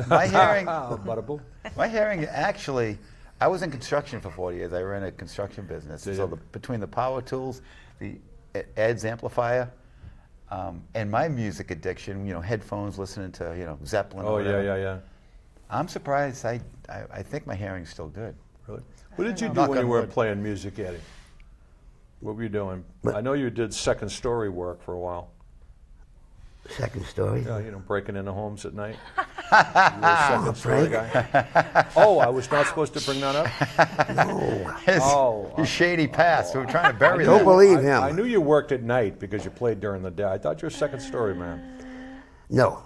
My hearing, Bada-boom. my hearing actually, I was in construction for 40 years. I ran a construction business. Did So you? between the power tools, the Ed's amplifier, and my music addiction, headphones, listening to, Zeppelin. Oh or whatever, yeah. I'm surprised. I think my hearing's still good. Really? What did you do Knock when you on weren't wood. playing music, Eddie? What were you doing? I know you did second story work for a while. Second story. Yeah, breaking into homes at night. Second story guy. Oh, I was not supposed to bring that up? His shady past. We're trying to bury Don't that. believe him. I knew you worked at night because you played during the day. I thought you were a second story man. No.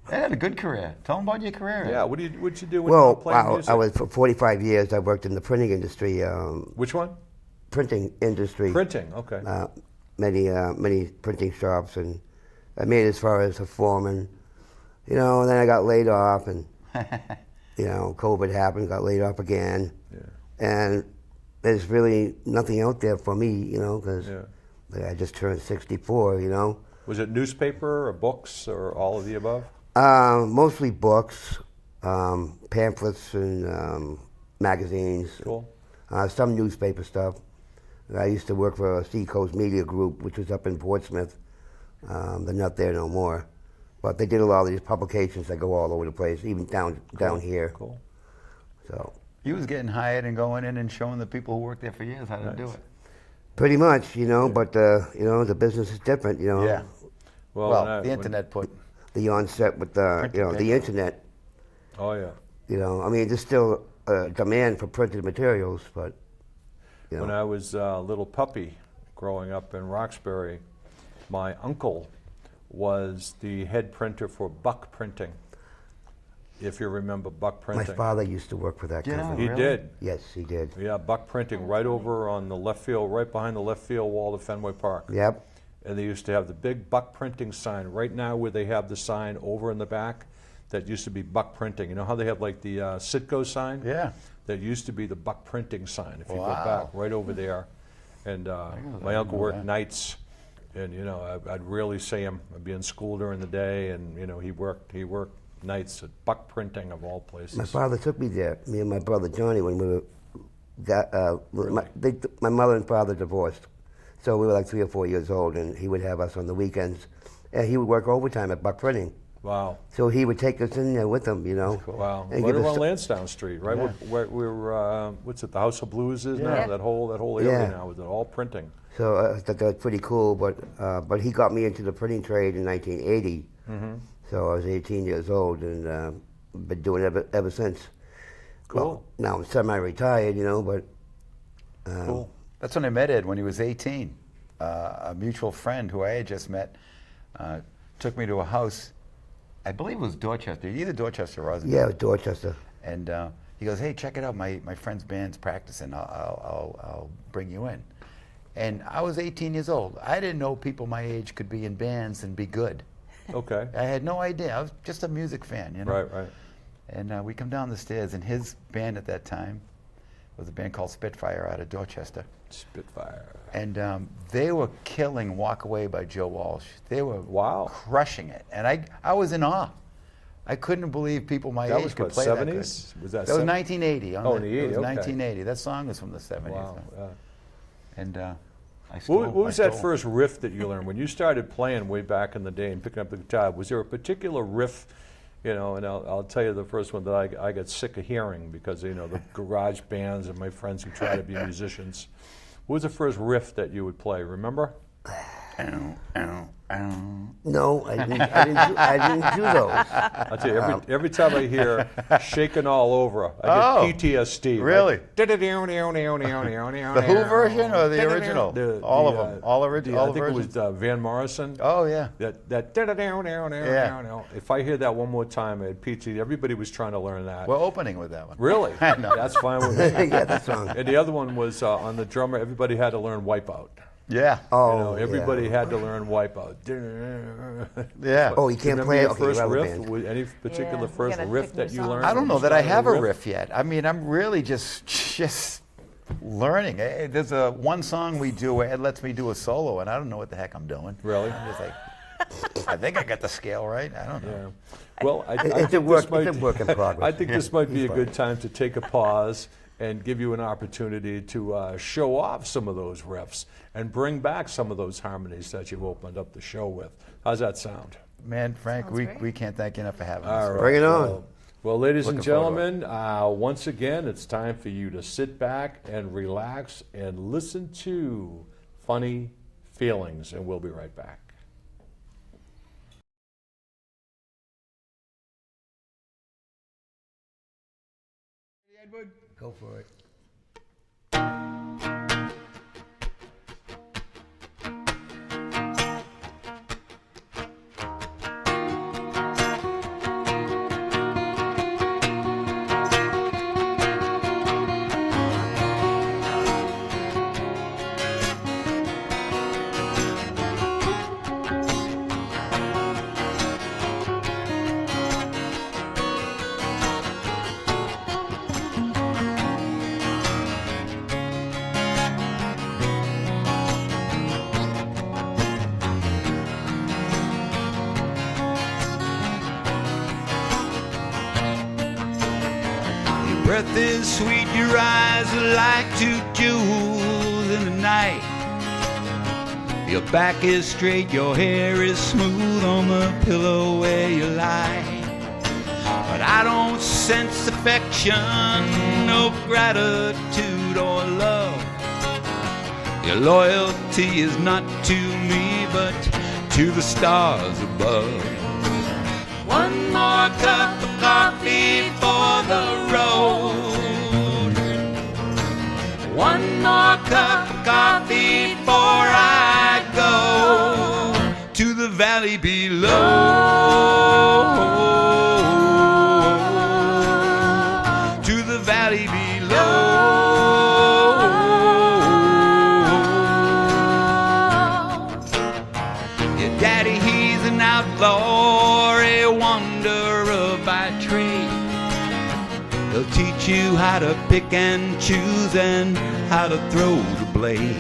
They had a good career. Tell them about your career. Yeah, what'd you do when you Well, were playing music? I was for 45 years. I worked in the printing industry. Which one? Printing industry. Printing, okay. Many printing shops, and I made it as far as a foreman. You know, and then I got laid off, and you know, COVID happened. Got laid off again, and there's really nothing out there for me. You know, because I just turned 64. You know. Was it newspaper or books or all of the above? Mostly books, pamphlets, and magazines. Cool. Some newspaper stuff. I used to work for a Seacoast Media Group, which was up in Portsmouth. They're not there no more. But they did a lot of these publications that go all over the place, even down here. Cool. So He was getting hired and going in and showing the people who worked there for years how to do it. pretty much, you know, but, you know, the business is different, you know. Yeah. Well, The internet put. The onset with the, you know, the internet, Oh, yeah. you know. I mean, there's still a demand for printed materials, but, you know. When I was a little puppy growing up in Roxbury, my uncle was the head printer for Buck Printing, if you remember Buck My Printing. father used to work for that Yeah. company. He Really? did. Yes, he did. Yeah, Buck Printing right over on the left field, right behind the left field wall of Fenway Park. Yep. And they used to have the big Buck Printing sign right now where they have the sign over in the back that used to be Buck Printing. You know how they have like the Citgo sign? Yeah. That used to be the Buck Printing sign. If you go Wow. back, right over there. And my uncle worked nights, and you know I'd rarely see him. I'd be in school during the day, and you know he worked nights at Buck Printing of all places. My father took me there, me and my brother Johnny, when we were, Really? my mother and father divorced. So we were like 3 or 4 years old, and he would have us on the weekends. And he would work overtime at Buck Printing. Wow. So he would take us in there with him, you know. Wow. And Right give us around Lansdowne Street, right? Where we're what's it? The House of Blues is now. Yeah. That whole area Yeah. now is all printing. So I thought that was pretty cool, but he got me into the printing trade in 1980. So I was 18 years old, and been doing it ever since. Cool. Well, now I'm semi-retired, you know, but Cool. That's when I met Ed when he was 18. A mutual friend who I had just met took me to a house. I believe it was Dorchester, either Dorchester or Rosendale. yeah, it was Dorchester. And he goes, "Hey, check it out. My friend's band's practicing. I'll bring you in." And I was 18 years old. I didn't know people my age could be in bands and be good. Okay. I had no idea. I was just a music fan, you know. Right. And we come down the stairs, and his band at that time was a band called Spitfire out of Dorchester. Spitfire. And they were killing Walk Away by Joe Walsh. They were Wow. crushing it. And I was in awe. I couldn't believe people my That age was could what, play 70s? that good. Was that That was 70s? 1980. Oh, It was 80, okay. 1980. That song was from the 70s. Wow. Yeah. And I stole. What was that I stole. first riff that you learned when you started playing way back in the day and picking up the guitar? Was there a particular riff, you know? And I'll tell you the first one that I got sick of hearing because you know the garage bands and my friends who try to be musicians. What was the first riff that you would play? Remember? Ow, ow, ow. No, I didn't do those. I'll tell you, every time I hear "Shaking All Over," Oh, I get PTSD. really? Right? The Who version or the original? All of them. All I original. think it was Van Morrison. Oh yeah. That if I hear that one more time, I had PTSD. Everybody was trying to learn that. We're opening with that one. Really? I know. That's fine with me. Yeah, that song. And the other one was on the drummer. Everybody had to learn Wipeout. Yeah. Oh, You know, everybody yeah. had to learn Wipeout. Yeah. Oh, you can't Remember play your it. Okay, first you're riff? relevant. Was any particular Yeah, first gotta riff pick that new you songs. learned? I don't when know you that I started have a riff yet. I mean, I'm really just learning. There's one song we do where Ed lets me do a solo, and I don't know what the heck I'm doing. Really? I'm just like, I think I got the scale right. I don't know. Yeah. Well, I It's think a work. this might, It's a work in progress. I think this might be a He's good fine. time to take a pause and give you an opportunity to show off some of those riffs and bring back some of those harmonies that you've opened up the show with. How's that sound? Man, Frank, Sounds great. we can't thank you enough for having All us. right. Bring it on. Well, ladies and Looking forward to gentlemen, once again, it's time for you to sit back and relax and listen to Funny Feelings, and we'll be right back. bud? Go for it. Breath is sweet, your eyes are like two jewels in the night. Your back is straight, your hair is smooth on the pillow where you lie. But I don't sense affection, no gratitude or love. Your loyalty is not to me, but to the stars above. One more cup of coffee for the road. One more cup of coffee before I go to the valley below. To the valley below. Your daddy, he's an outlaw, a wanderer by trade. He'll teach you how to pick and choose and how to throw the blade.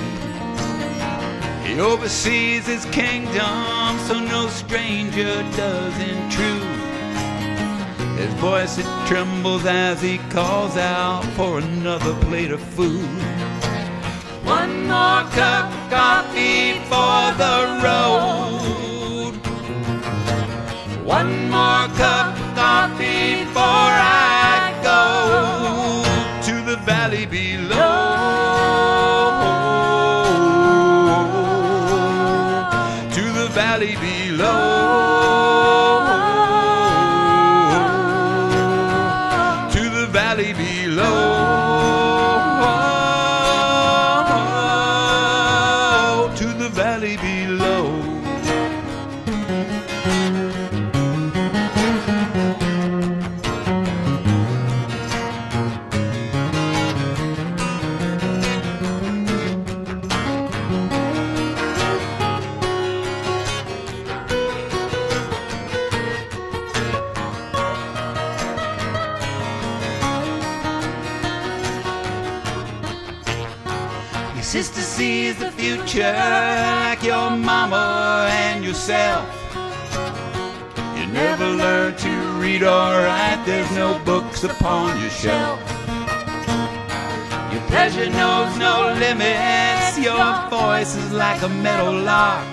He oversees his kingdom, so no stranger does intrude. His voice, it trembles as he calls out for another plate of food. One more cup of coffee for the road. One more cup of coffee before I go to the valley below. To the valley below. To the valley below. To the valley below. Your sister sees the future like your mama and yourself. You never learn to read or write, there's no books upon your shelf. Your pleasure knows no limits, your voice is like a meadow lark,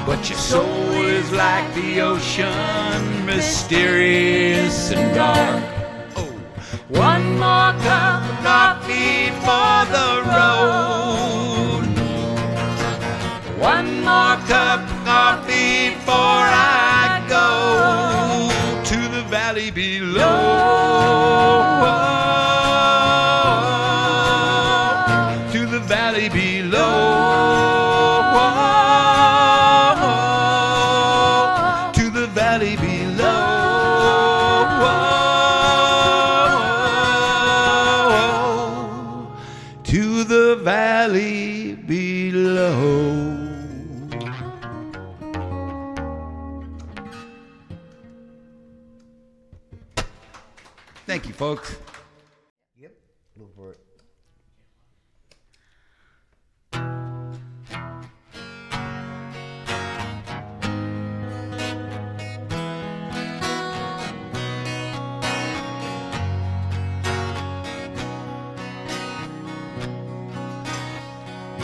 but your soul is like the ocean, mysterious and dark. One more cup of coffee for the road. One more cup of coffee before I go to the valley below. To the valley below. To the valley below. To the valley below. Thank you, folks. Yep. Go for it.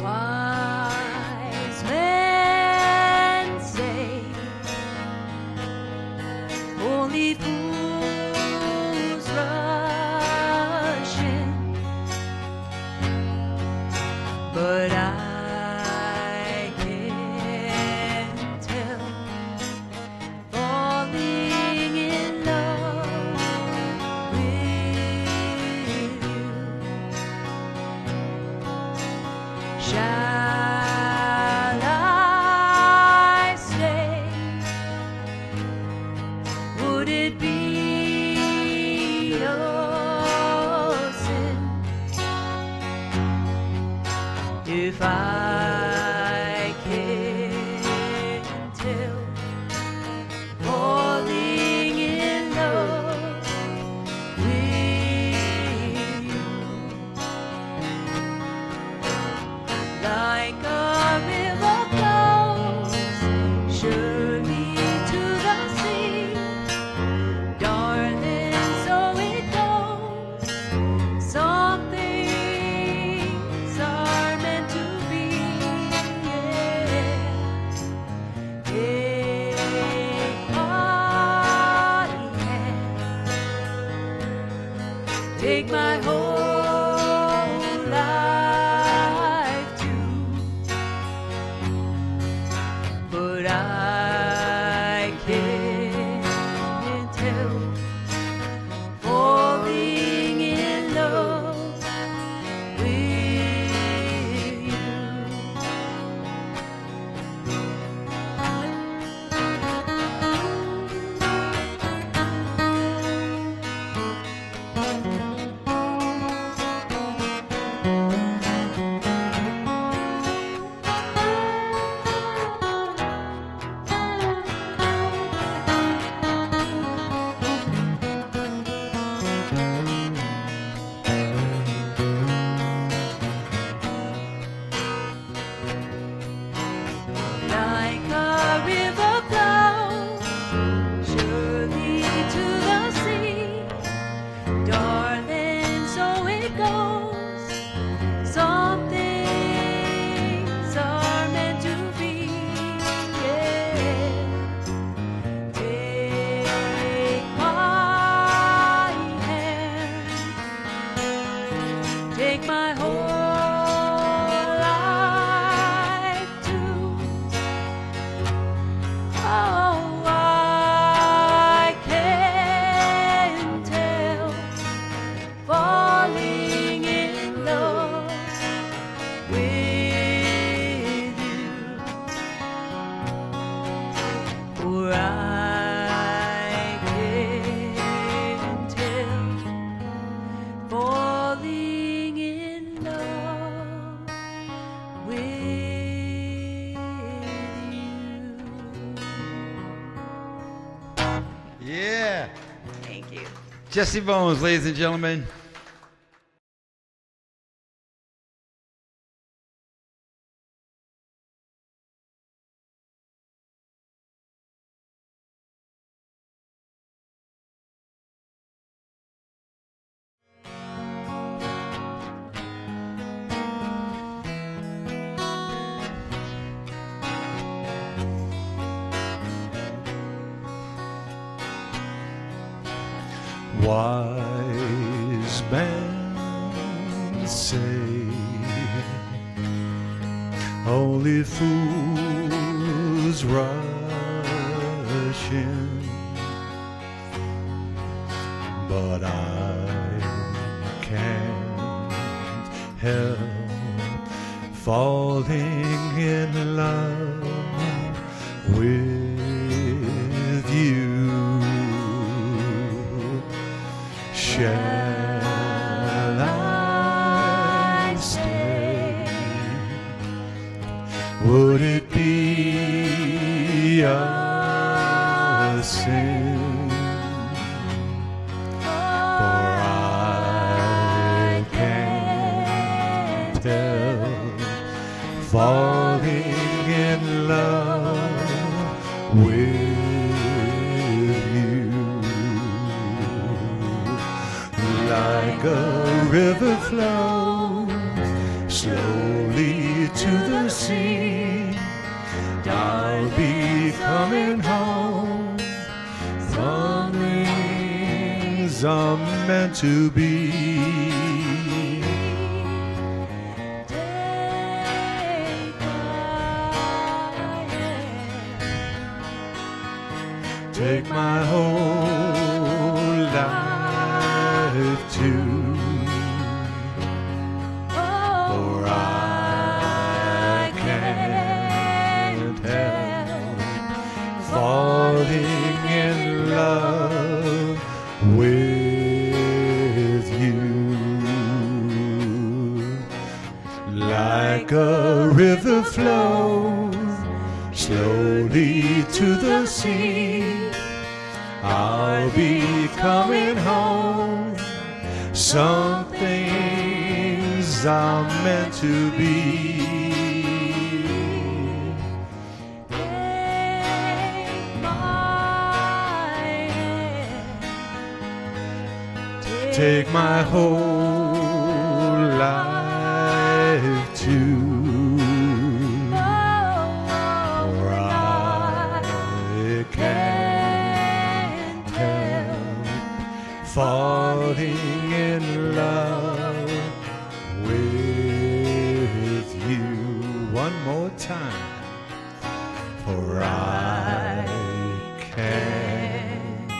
Wise men say only fools rush Shall I stay? Would it be a sin if I can't tell? Falling in love with you, like a river flows surely to the sea, darling, so it goes. Some things are meant to be, yeah. Take my hand, take my whole life too, but I can't help falling in love with you. Like a river flows surely to the sea, darling, so it goes. Some things are meant to be, yeah. Take my hand, take my whole life too. Oh, I can't tell, falling in love with you, for I can't tell, falling in love with you. Yeah. Thank you. Jesse Bones, ladies and gentlemen. Wise men say only fools rush in, but I can't help falling in love with you. Shall I stay? Would it be a sin? For I can't help falling in love with you. Like a river flows slowly to the sea, I'll be coming home. Some things are meant to be. Take my whole life too, for I the river flows slowly to the sea. I'll be coming home. Some things are meant to be. Take my whole life too. For I can't help falling in love with you. One more time. For I can't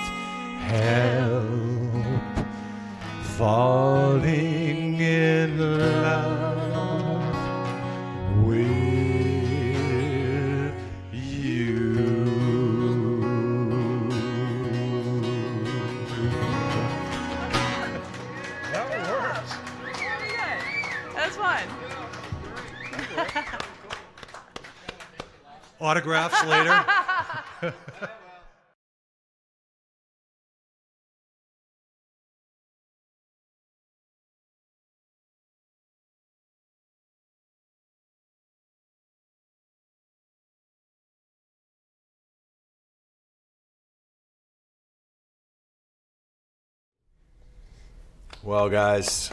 help falling in love with you. That works. That's fun. Autographs later. Well, guys,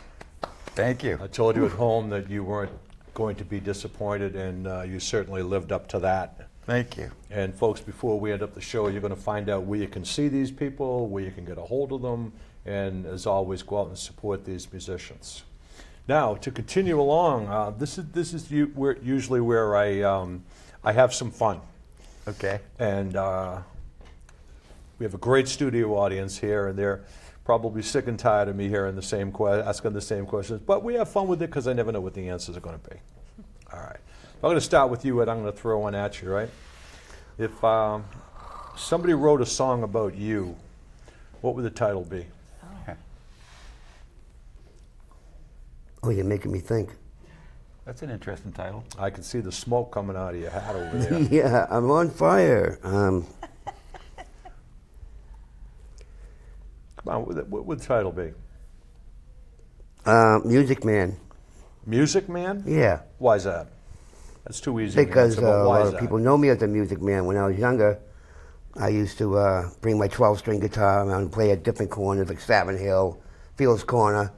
Thank you. I told you at home that you weren't going to be disappointed, and you certainly lived up to that. Thank you. And folks, before we end up the show, you're going to find out where you can see these people, where you can get a hold of them, and as always, go out and support these musicians. Now, to continue along, this is usually where I have some fun. Okay. And we have a great studio audience here, and they're probably sick and tired of me hearing the same asking the same questions. But we have fun with it because I never know what the answers are going to be. All right. I'm going to start with you, Ed. I'm going to throw one at you, right? If somebody wrote a song about you, what would the title be? Oh, you're making me think. That's an interesting title. I can see the smoke coming out of your hat over there. Yeah, I'm on fire. Come on, what would the title be? Music Man. Music Man? Yeah. Why is that? That's too easy to Because answer, but a why lot is of that? people know me as a music man. When I was younger, I used to bring my 12-string guitar around and play at different corners, like Savin Hill, Fields Corner,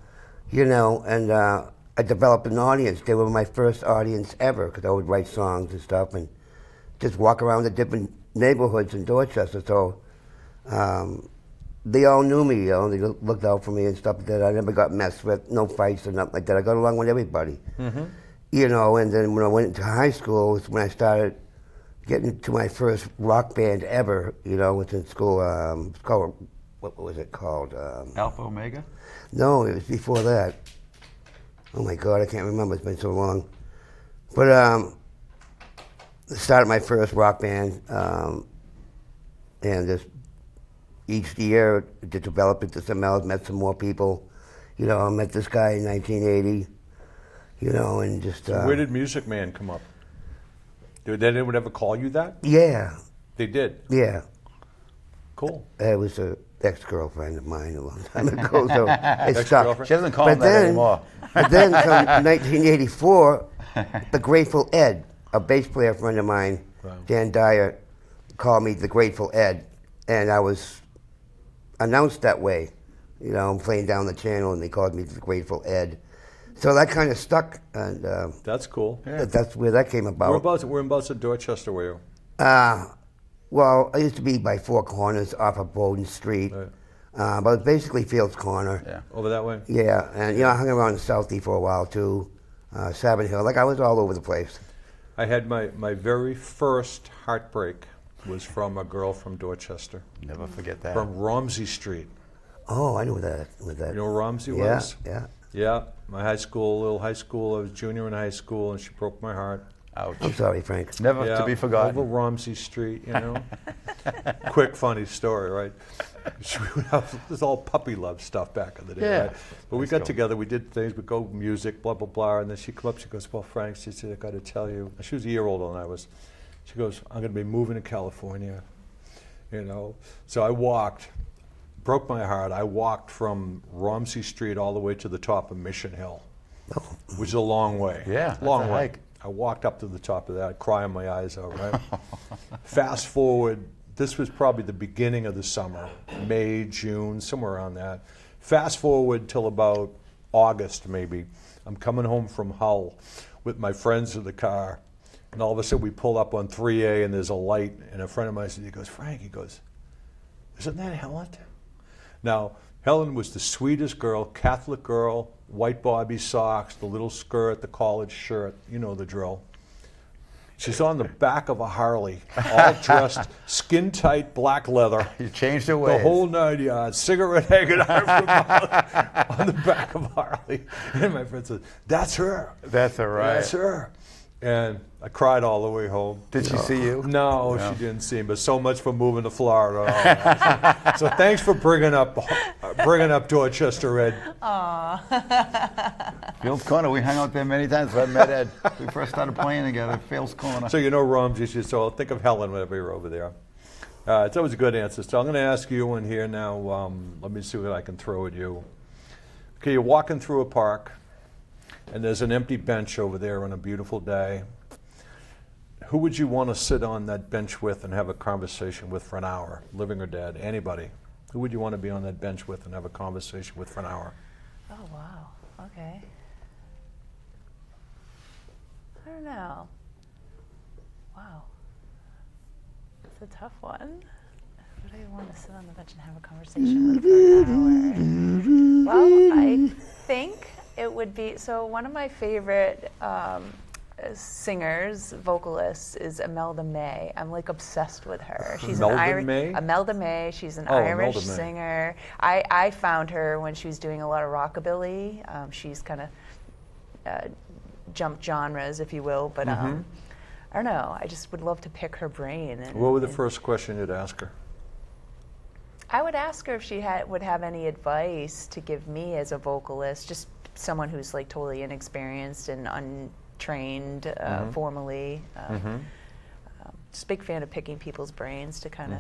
you know, and I developed an audience. They were my first audience ever, because I would write songs and stuff and just walk around the different neighborhoods in Dorchester. So they all knew me, you know, they looked out for me and stuff like that. I never got messed with, no fights or nothing like that. I got along with everybody. Mm-hmm. You know, and then when I went into high school was when I started getting to my first rock band ever, you know, was in school. It's called, what was it called? Alpha Omega? No, it was before that. Oh my God, I can't remember, it's been so long. But I started my first rock band, and just each year it developed into something else, met some more people. You know, I met this guy in 1980. You know, and just... Where did Music Man come up? Did anyone ever call you that? Yeah, They did. yeah. Cool. It was an ex-girlfriend of mine a long time ago, so it stuck. Ex-girlfriend? She doesn't call him that anymore. But then, come 1984, the Grateful Ed, a bass player friend of mine, Wow. Dan Dyer, called me the Grateful Ed, and I was announced that way. You know, I'm playing down the channel, and they called me the Grateful Ed. So that kind of stuck, and That's cool. that's where that came about. Whereabouts in Dorchester were you? Well, I used to be by Four Corners off of Bowden Street, Right. but it's basically Fields Corner. Yeah. Over that way? Yeah, and you know, I hung around Southie for a while too, Savin Hill. Like I was all over the place. I had my very first heartbreak was from a girl from Dorchester, Never forget that. from Romsey Street. Oh, I knew that. With that. You know where Romsey Yeah, was? yeah. Yeah, my little high school. I was junior in high school, and she broke my heart. Ouch. I'm sorry, Frank. Never to be forgotten. Over Romsey Street, you know. Quick, funny story, right? This all puppy love stuff back in the day, Yeah. right? But we That's got cool. together, we did things, we go music, blah, blah, blah, and then she come up, she goes, well, Frank, she said, I got to tell you, she was a year older than I was. She goes, I'm going to be moving to California, you know. So I walked, broke my heart, I walked from Romsey Street all the way to the top of Mission Hill, which is a long way. Yeah, that's long a way. hike. I walked up to the top of that, crying my eyes out, right? Fast forward, this was probably the beginning of the summer, May, June, somewhere around that. Fast forward till about August, maybe. I'm coming home from Hull with my friends in the car, and all of a sudden we pull up on 3A and there's a light, and a friend of mine said, he goes, Frank, he goes, isn't that Helen? Now, Helen was the sweetest girl, Catholic girl, white bobby socks, the little skirt, the collared shirt, you know the drill. She's on the back of a Harley, all dressed, skin-tight black leather. You changed her ways. The whole 9 yards, cigarette hanging out of her mouth on the back of a Harley. And my friend said, that's her. That's all right. That's her. And I cried all the way home. Did she see you? No, she didn't see me, but so much for moving to Florida. So thanks for bringing up Dorchester, Ed. Fields Corner, we hung out there many times. I met Ed. We first started playing together. Fields Corner. So you know Romsey, so think of Helen whenever you're over there. It's always a good answer. So I'm going to ask you one here now. Let me see what I can throw at you. Okay, you're walking through a park, and there's an empty bench over there on a beautiful day. Who would you want to sit on that bench with and have a conversation with for an hour, living or dead? Anybody. Who would you want to be on that bench with and have a conversation with for an hour? Oh, wow. Okay. I don't know. Wow. It's a tough one. Who do I want to sit on the bench and have a conversation with for an hour? Well, I think it would be, so one of my favorite singers, vocalists, is Imelda May. I'm like obsessed with her. She's Imelda an Irish. May? Imelda May. She's an Oh, Irish Imelda May. singer. I found her when she was doing a lot of rockabilly. She's kind of jumped genres, if you will, but I don't know. I just would love to pick her brain. And, What would the first question you'd ask her? I would ask her if she would have any advice to give me as a vocalist, just someone who's like totally inexperienced and untrained formally. Just a big fan of picking people's brains to kind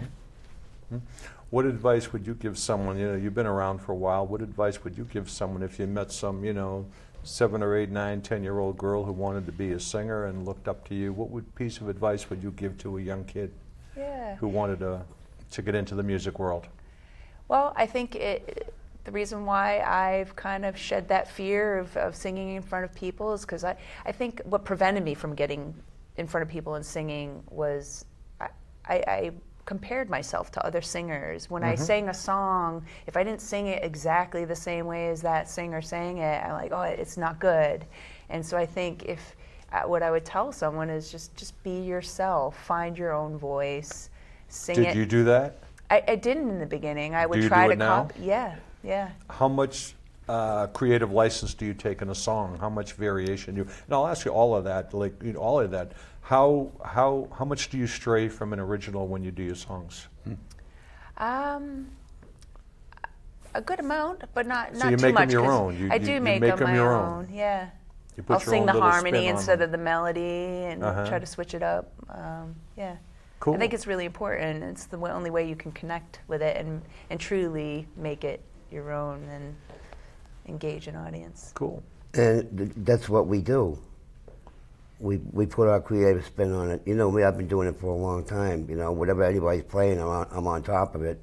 of. What advice would you give someone, you know, you've been around for a while, what advice would you give someone if you met some, 7 or 8, 9, 10-year-old girl who wanted to be a singer and looked up to you? What piece of advice would you give to a young kid who wanted to get into the music world? Well, I think the reason why I've kind of shed that fear of singing in front of people is because I think what prevented me from getting in front of people and singing was I compared myself to other singers. When I sang a song, if I didn't sing it exactly the same way as that singer sang it, I'm like, oh, it's not good. And so I think if what I would tell someone is just be yourself, find your own voice, sing it. Did you do that? I didn't in the beginking. I would Do you try do to it now? copy. Yeah. How much creative license do you take in a song? How much variation and I'll ask you all of that, all of that. How much do you stray from an original when you do your songs? A good amount, but not So you too make much. them your 'cause own. I You do make them them my your own. own. Yeah. You put I'll your sing own the little harmony spin on instead them. of the melody and try to switch it up. Yeah. Cool. I think it's really important. It's the only way you can connect with it and truly make it your own and engage an audience. Cool. And that's what we do. We put our creative spin on it. I've been doing it for a long time. Whatever anybody's playing, I'm on top of it.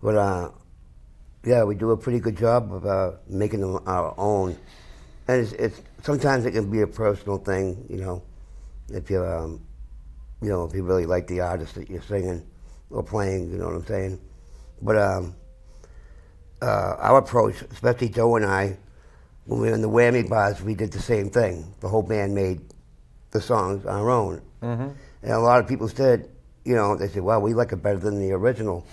But yeah, we do a pretty good job of making them our own. And it's sometimes it can be a personal thing. If you if you really like the artist that you're singing or playing, you know what I'm saying. But our approach, especially Joe and I, when we were in the whammy bars, we did the same thing. The whole band made the songs on our own. And a lot of people said, they said, well, we like it better than the original,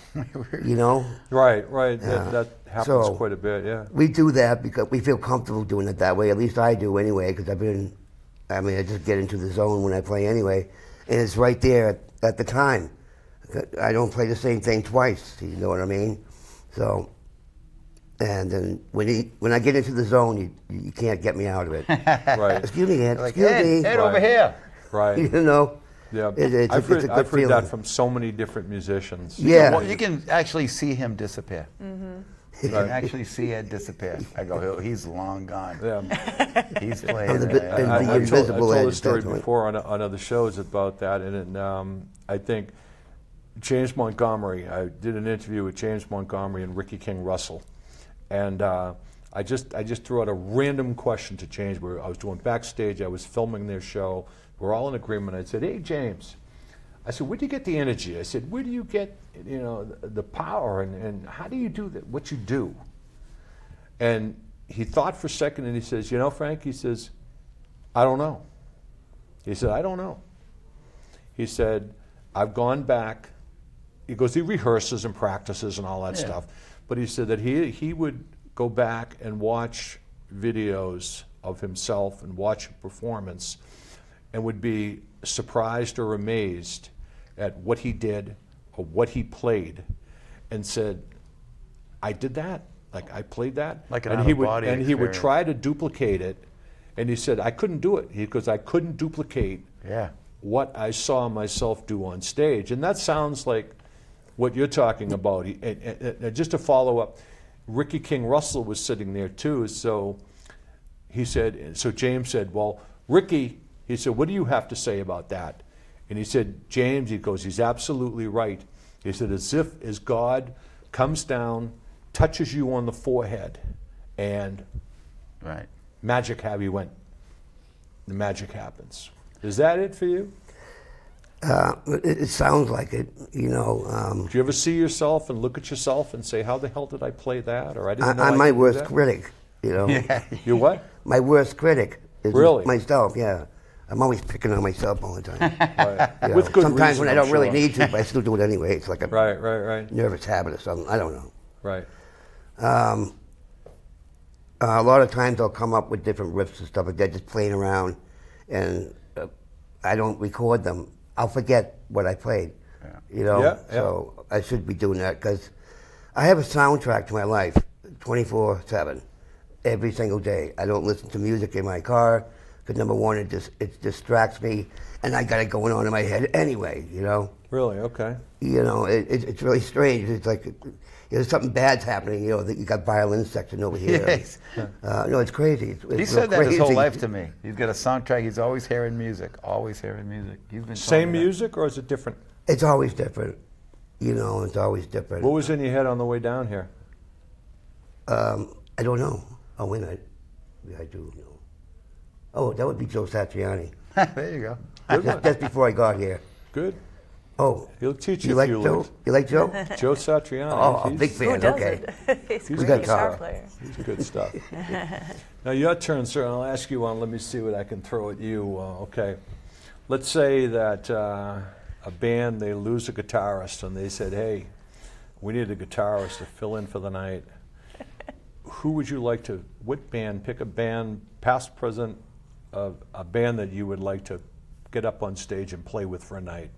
Right. Yeah. That happens So, quite a bit, yeah. We do that because we feel comfortable doing it that way. At least I do anyway, because I've been I mean, I just get into the zone when I play anyway, and it's right there at the time. I don't play the same thing twice. You know what I mean? So, and then when I get into the zone, you can't get me out of it. Right. Excuse me, Ed. Like, Excuse Ed, me. Ed over here. Right. You know. Yeah. It's I've a heard, good I've heard feeling. that from so many different musicians. Yeah. Well, you can actually see him disappear. You can actually see Ed disappear. I go, he's long gone. Yeah. He's playing. I'm the I told invisible a Ed, story definitely. before on other shows about that, and I think James Montgomery. I did an interview with James Montgomery and Ricky King Russell, and I just threw out a random question to James. Where I was doing backstage, I was filming their show. We're all in agreement. I said, "Hey, James," I said, "where do you get the energy?" I said, "Where do you get the power and how do you do that? What you do?" And he thought for a second and he says, "You know, Frank," he says, "I don't know." He said, "I don't know." He said, "I've gone back." He goes, he rehearses and practices and all that stuff. But he said that he would go back and watch videos of himself and watch a performance and would be surprised or amazed at what he did or what he played and said, "I did that. Like I played that." Like an and he would out-of-body and he would experience. try to duplicate it, and he said, "I couldn't do it." Because I couldn't duplicate Yeah. what I saw myself do on stage. And that sounds like what you're talking about. And just to follow up, Ricky King Russell was sitting there too. So he said, so James said, "Well, Ricky," he said, "what do you have to say about that?" And he said, "James," he goes, "he's absolutely right." He said, as God comes down, touches you on the forehead, and Right. magic he went. The magic happens. Is that it for you? It sounds like it, you know. Do you ever see yourself and look at yourself and say, "How the hell did I play that?" Or I didn't know I'm I my could do worst that? critic, you know. You what? My worst critic is Really? myself, yeah. I'm always picking on myself all the time. Right. You know, With good sometimes reason, when I I'm don't really sure. need to, but I still do it anyway. It's like a Right. nervous habit or something. I don't know. Right. A lot of times I'll come up with different riffs and stuff like that, just playing around, and I don't record them. I'll forget what I played, you know. Yeah, yeah. So I should be doing that because I have a soundtrack to my life, 24/7, every single day. I don't listen to music in my car because number one, it distracts me, and I got it going on in my head anyway, you know. Really? Okay. You know, it's really strange. It's like something bad's happening. You know, that you got violin section over here. Yes. No, it's crazy. It's He real said that his whole crazy. life to me. He's got a soundtrack. He's always hearing music. Always hearing music. He's been Same telling me that. music, or is it different? It's always different. You know, it's always different. What was in your head on the way down here? I don't know. Oh, wait a minute. Yeah, I do know. Oh, that would be Joe Satriani. There you go. Good one. Just before I got here. Good. Oh, He'll teach you you a like few Joe? licks. You like Joe? Joe Satriani. Oh, a he's- big Who fan. doesn't? Okay. He's a He's great got guitar talent. player. He's good stuff. Now your turn, sir. I'll ask you one. Let me see what I can throw at you. Okay. Let's say that a band, they lose a guitarist and they said, "Hey, we need a guitarist to fill in for the night." Who would you like to, what band, pick a band, past, present, a band that you would like to get up on stage and play with for a night?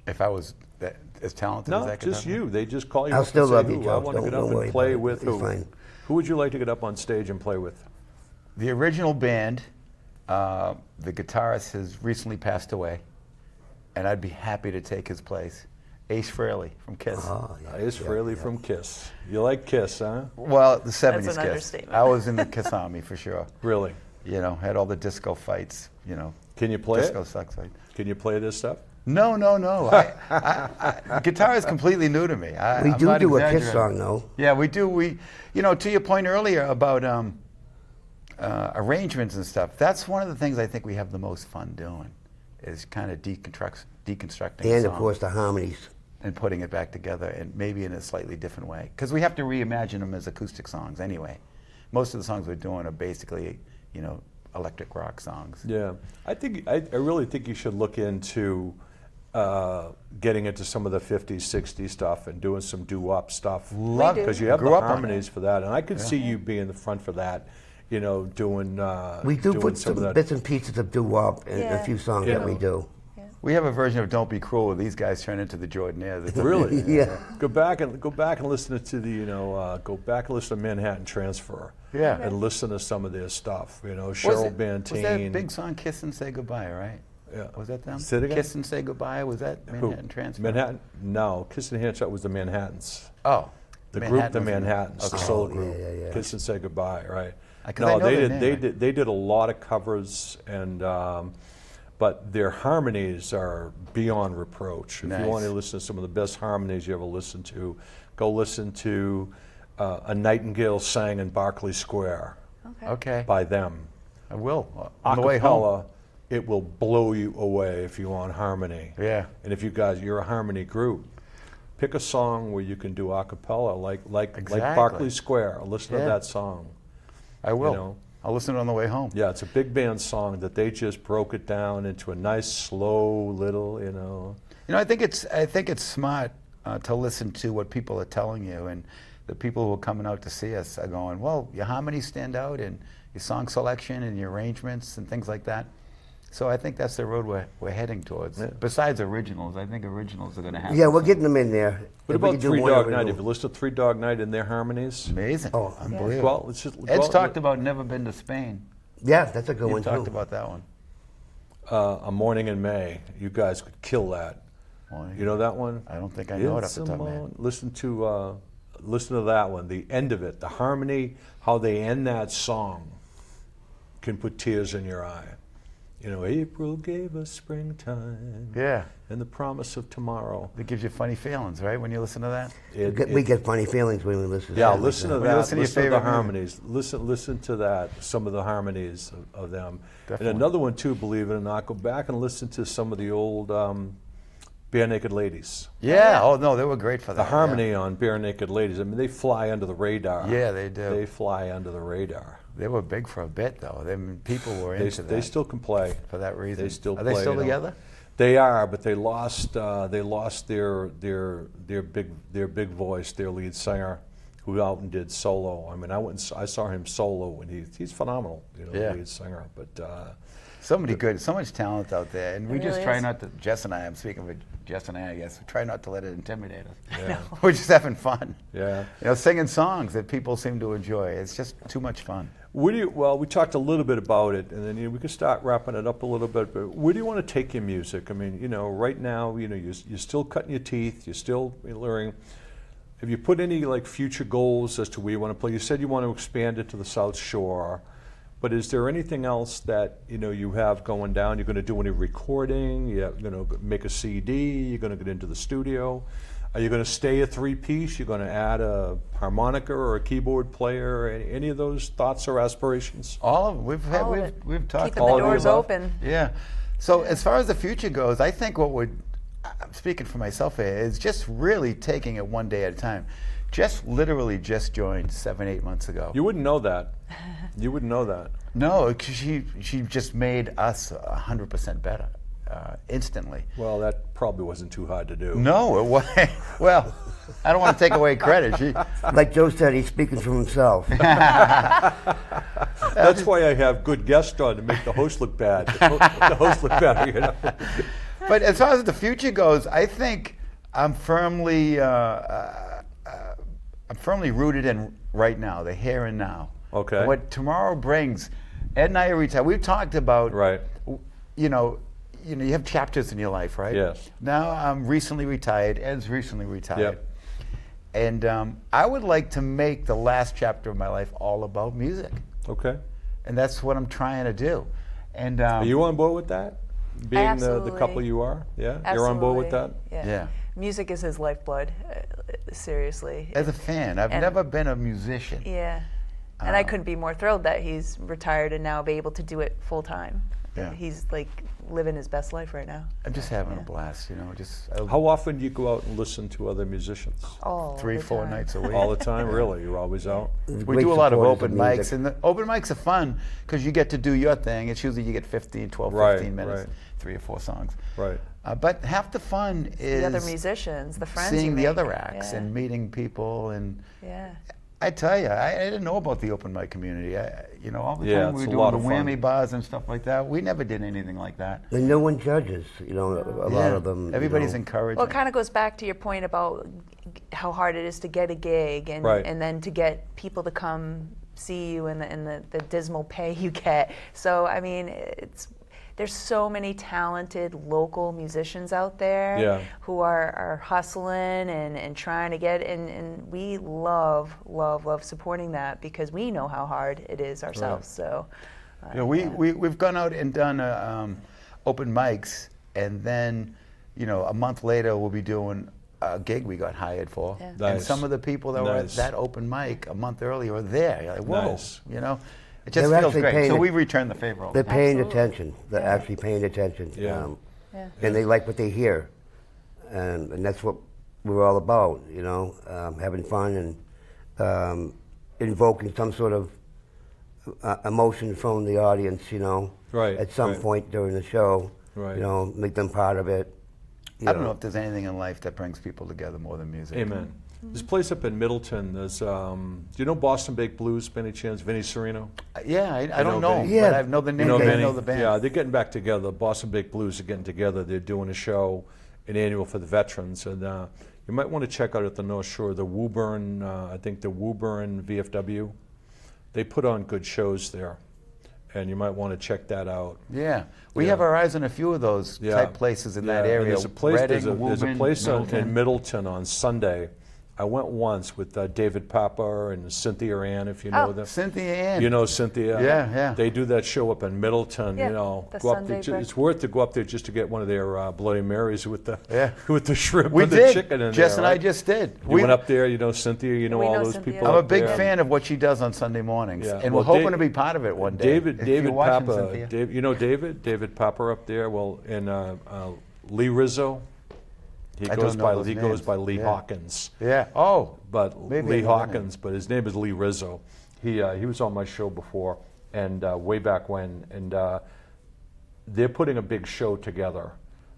If I was that, as talented as No, that just guitar- you. They just call you I'll up still and say, love you, "Who? I Joe. want to get Don't up worry and play about it. with It's who?" fine. Who would you like to get up on stage and play with? The original band, the guitarist has recently passed away, and I'd be happy to take his place. Ace Frehley from Kiss. Oh, yeah. Ace Frehley from Kiss. You like Kiss, huh? Well, the 70s That's an Kiss. understatement. I was in the Kiss Army for sure. Really? You know, had all the disco fights, you know. Can you play disco it? sucks. Can you play this stuff? No. Guitar is completely new to me. We I'm do not do a Kiss exaggerating. song, though. Yeah, we do. You know, to your point earlier about arrangements and stuff, that's one of the things I think we have the most fun doing, is kind of deconstructing a And, song of course, the harmonies. and putting it back together, and maybe in a slightly different way. Because we have to reimagine them as acoustic songs anyway. Most of the songs we're doing are basically, you know, electric rock songs. Yeah. I really think you should look into getting into some of the 50s, 60s stuff and doing some doo-wop stuff. Love it. Because you have Grew the up on harmonies for that. And I could see you being the front for that. you know, doing We do doing put some of some that. bits and pieces of doo-wop in a Yeah. few songs Yeah. that we do. We have a version of "Don't Be Cruel" where these guys turn into the Jordanaires. It's Really? Yeah. Go back and listen to the, you know, go back and listen to Manhattan Transfer. Yeah. And listen to some of their stuff. You know, Was Cheryl it- Bantine. Was that big song "Kiss and Say Goodbye"? Right? Yeah. Was that them? Say it again? "Kiss and Say Goodbye." Was that Who? Manhattan Transfer? Manhattan? No, Kiss and Handshake was the Manhattans. Oh, The Manhattan group, the was in there. Manhattans, the Okay. solo yeah, group. yeah. Kiss and Say Goodbye, right? 'Cause I No, know they their did. name. They did a lot of covers, and but their harmonies are beyond reproach. If Nice. you want to listen to some of the best harmonies you ever listened to, go listen to "A Nightingale Sang in Berkeley Square" Okay, by them. I will on the way home. Acapella, it will blow you away if you want harmony. Yeah. And if you're a harmony group, pick a song where you can do a cappella, like Exactly. Berkeley Square. Listen to Yeah. that song. I will. know. I'll listen to it on the way home. Yeah, it's a big band song that they just broke it down into a nice, slow little, you know. You know, I think it's smart to listen to what people are telling you, and the people who are coming out to see us are going, well, your harmonies stand out, and your song selection, and your arrangements, and things like that. So I think that's the road we're heading towards. Yeah. Besides originals, I think originals are going to happen. Yeah, we're getting them in there. What If we about could do Three more Dog than Night? we Have do. you listened to Three Dog Night and their harmonies? Amazing. Oh, Unbelievable. Well, let's just Ed's talked about never been to Spain. Yeah, that's a good You one talked too. about that one. A Morning in May. You guys could kill that. Morning. You know that one? I don't think I know it off It's the a top of my head. morn- Listen to that one. The end of it, the harmony, how they end that song, can put tears in your eye. You know, April gave us springtime. Yeah. And the promise of tomorrow. It gives you funny feelings, right, when you listen to that? We get funny feelings when we listen to Yeah, songs like listen to that. When you that. listen to your Listen to the favorite movie. harmonies. Listen to that. Some of the harmonies of them. Definitely. And another one too. Believe it or not, go back and listen to some of the old Bare Naked Ladies. Yeah. Oh, no, they were great for that. The harmony on Bare Naked Ladies. I mean, they fly under the radar. Yeah, they do. They fly under the radar. They were big for a bit, though. People were into that They still can play. for that reason. They still Are play. they still you know. together? They are, but they lost their big voice, their lead singer, who out and did solo. I mean, I saw him solo, and he's phenomenal, you know, Yeah. lead singer. But So much talent out there, and we There just really try is. not to. Jess and I'm speaking for Jess and I guess. We try not to let it intimidate us. Yeah. We're just having fun. yeah. You know, singing songs that people seem to enjoy. It's just too much fun. Well, we talked a little bit about it, and then we can start wrapping it up a little bit. But where do you want to take your music? I mean, you know, right now, you know, you're still cutting your teeth. You're still learning. Have you put any like future goals as to where you want to play? You said you want to expand it to the South Shore, but is there anything else that you have going down? You're going to do any recording? You're going to make a CD? You're going to get into the studio? Are you going to stay a three-piece? You're going to add a harmonica or a keyboard player? Any of those thoughts or aspirations? All of All of it. we've talked Keeping all the of the doors above. open. Yeah. So as far as the future goes, I think I'm speaking for myself here, is just really taking it one day at a time. Jess literally just joined 7-8 months ago. You wouldn't know that. You wouldn't know that. No, 'cause she just made us 100% better instantly. Well, that probably wasn't too hard to do. No, it wasn't. Well, I don't want to take away credit. She, Like Joe said, he's speaking for himself. That's why I have good guests on to make the host look bad. The host look better, you know. but as far as the future goes, I think I'm firmly rooted in right now, the here and now. Okay. What tomorrow brings. Ed and I are retired. We've talked about, Right. you know, you have chapters in your life, right? Yes. Now I'm recently retired. Ed's recently retired. Yep. And I would like to make the last chapter of my life all about music. Okay. And that's what I'm trying to do. And Are you on board with that? Being the couple Absolutely. you are? Yeah? You're on board with that? Absolutely. Yeah. Music is his lifeblood, seriously. as a fan, I've And- never been a musician. Yeah. And I couldn't be more thrilled that he's retired and now be able to do it full time. Yeah. He's like living his best life right now. I'm just having a blast, you know, just How often do you go out and listen to other musicians? All 3-4 the time. nights a week. All the time, really? You're always out? We do a lot of open mics, and the open mics are fun because you get to do your thing. It's usually you get 12, Right, 15 minutes, right. 3 or 4 songs. Right. But half the fun is The other musicians, the friends. seeing you the make. other acts Yeah. and meeting people. And Yeah. I tell you, I didn't know about the open mic community. All the Yeah, time we it's were a lot doing the of fun. whammy bars and stuff like that. We never did anything like that. And no one judges, a lot of them. Everybody's encouraged. Well, it kind of goes back to your point about how hard it is to get a gig and, Right. and then to get people to come see you and the dismal pay you get. So, I mean, there's so many talented local musicians out there Yeah. who are hustling and trying to get, and we love supporting that because we know how hard it is ourselves. So, we've gone out and done open mics, and then, a month later we'll be doing a gig we got hired for. Yeah. And Nice. some of the people that were at Nice. that open mic a month earlier are there. You're like, whoa, Nice. It just They're feels actually great. paying So it- we return the favor all the They're time. paying Absolutely. attention. They're Yeah. actually paying attention. Yeah. Yeah. And they like what they hear. And that's what we're all about, having fun and invoking some sort of emotion from the audience, Right, at some right. point during the show. Right. Make them part of it. I don't know if there's anything in life that brings people together more than music. Amen. This place up in Middleton, there's, do you know Boston Baked Blues, by any chance? Vinny Serino? Yeah, I know don't know, Vinny? Yeah. but I know the You name. know I Vinny? know the band. Yeah, they're getting back together. Boston Baked Blues are getting together. They're doing a show, an annual for the veterans. And you might want to check out at the North Shore, the Woburn, I think the Woburn VFW. They put on good shows there. And you might want to check that out. Yeah, we Yeah. have our eyes on a few of those Yeah. type places in that Yeah, and area. there's a place, Reading, there's a Woburn, place Middleton. in Middleton on Sunday. I went once with David Papa and Cynthia Ann, if you know Oh. them. Cynthia Ann. You know Cynthia? Yeah, yeah. They do that show up in Middleton, Yeah, you know. the Go up there, Sunday it's worth to go up there just to get one of their Bloody Marys with the Yeah. with the shrimp we and the did. chicken in Jess there. and I right? just did. You went up there, you know Cynthia, you know We all know those Cynthia. people. I'm a up big there. fan of what she does on Sunday mornings, Yeah. and Well, we're hoping Dave- to be part of it one day. David If you're watching, Papa, Cynthia. you know David Papa up there. Well, and Lee Rizzo, he I goes don't know by those he names. goes by Lee Yeah. Hawkins. Yeah. Oh. But Maybe Lee I know that Hawkins, but his name is Lee Rizzo. He was on my show before, and way back when, and they're putting a big show together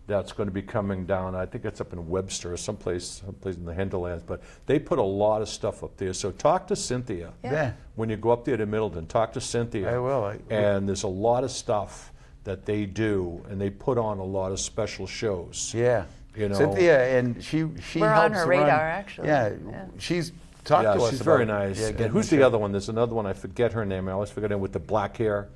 that's going to be coming down. I think it's up in Webster or someplace in the hinterlands. But they put a lot of stuff up there. So talk to Cynthia Yeah. when you go up there to Middleton. Talk to Cynthia. I will. And there's a lot of stuff that they do, and they put on a lot of special shows. Yeah. You know. Cynthia, and she We're on helps her run- radar, actually. Yeah. Yeah. She's talked Yeah, to us she's about, very nice. Yeah, And getting who's the the show. other one? There's another one. I forget her name. I always forget her with the black hair,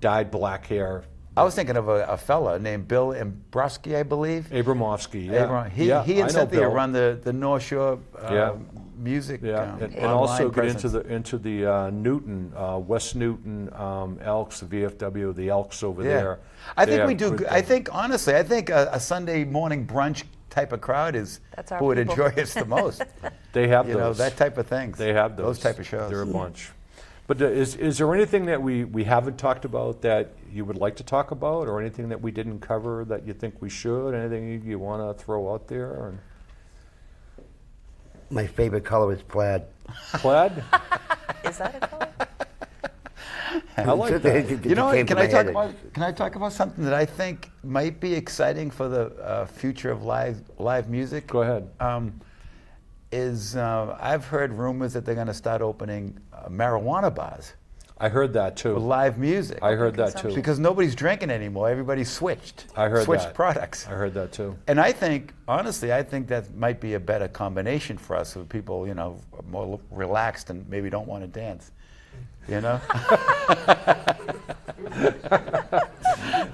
dyed black hair. I was thinking of a fella named Bill Imbruski, I believe. Abramovsky. Yeah. Abram- He yeah, and I know Cynthia Bill. run the North Shore Yeah. music. Yeah, and online also get presence. into the Newton, West Newton Elks, the VFW, the Elks over Yeah. there. I They think have we do. good- I think honestly, I think a Sunday morning brunch type of crowd is That's our who would people. enjoy us the most. They have You those. know, that type of things. They have those. type of shows. They're a bunch. But is there anything that we haven't talked about that you would like to talk about, or anything that we didn't cover that you think we should? Anything you want to throw out there? Or My favorite color is plaid. plaid? Is that a color? I like that. It You know, came what, to my head. can I talk about something that I think might be exciting for the future of live music? Go ahead. I've heard rumors that they're going to start opening marijuana bars I heard that with too. live music. I heard that too. consumption. Because nobody's drinking anymore. Everybody's switched. I heard switched that. products. I heard that too. And I think, honestly, I think that might be a better combination for us, so people, you know, are more relaxed and maybe don't want to dance. You know?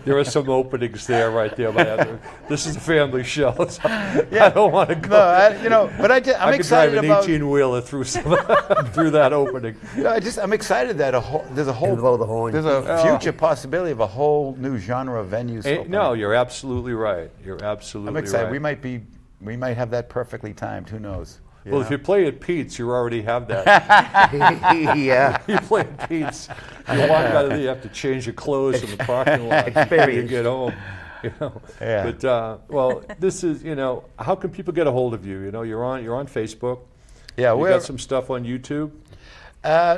There are some openings there, right there. But this is a family show, so I don't want to go. No, but I'm I could drive excited an about. 18-wheeler through through that opening. I'm excited that there's a whole blow the horn. there's a future possibility of a whole new genre of venues. opening. No, you're absolutely right. You're absolutely I'm excited. right. We might have that perfectly timed. Who knows? Well, if you play at Pete's, you already have that. Yeah. You play at Pete's, you walk out of there, you have to change your clothes in the parking lot before you Experience. get home. You know? Yeah. But well, this is, you know, how can people get a hold of you? You know, you're on Facebook. Yeah, You we're got some stuff on YouTube.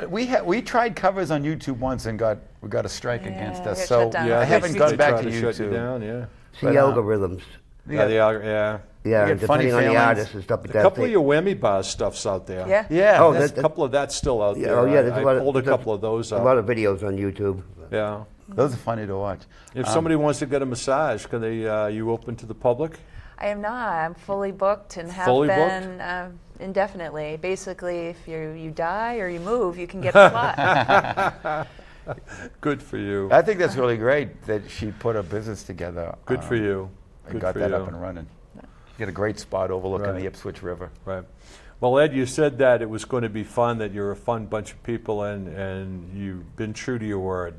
we tried covers on YouTube once and we got a strike Yeah, against we us. got So shut down. Yeah, I haven't they gone back try to shut you YouTube. down. Yeah. See But, algorithms. Yeah. Yeah, You and get funny depending on the feelings. artist and stuff like A that. couple of your whammy bar stuff's out there. Yeah. Yeah. Oh, There's that- a couple of that's still out Yeah, there. oh yeah, there's I a lot of, pulled a there's couple of those a up. lot of videos on YouTube. Yeah. Those are funny to watch. If somebody wants to get a massage, can they? You open to the public? I am not. I'm fully booked and have Fully been indefinitely. Basically, if you die or you move, you can get a slot. Good for you. I think that's really great that she put a business together. Good for you. And Good got for that you. up and running. You get a great spot overlooking Right. the Ipswich River. Right. Well, Ed, you said that it was going to be fun, that you're a fun bunch of people, and you've been true to your word.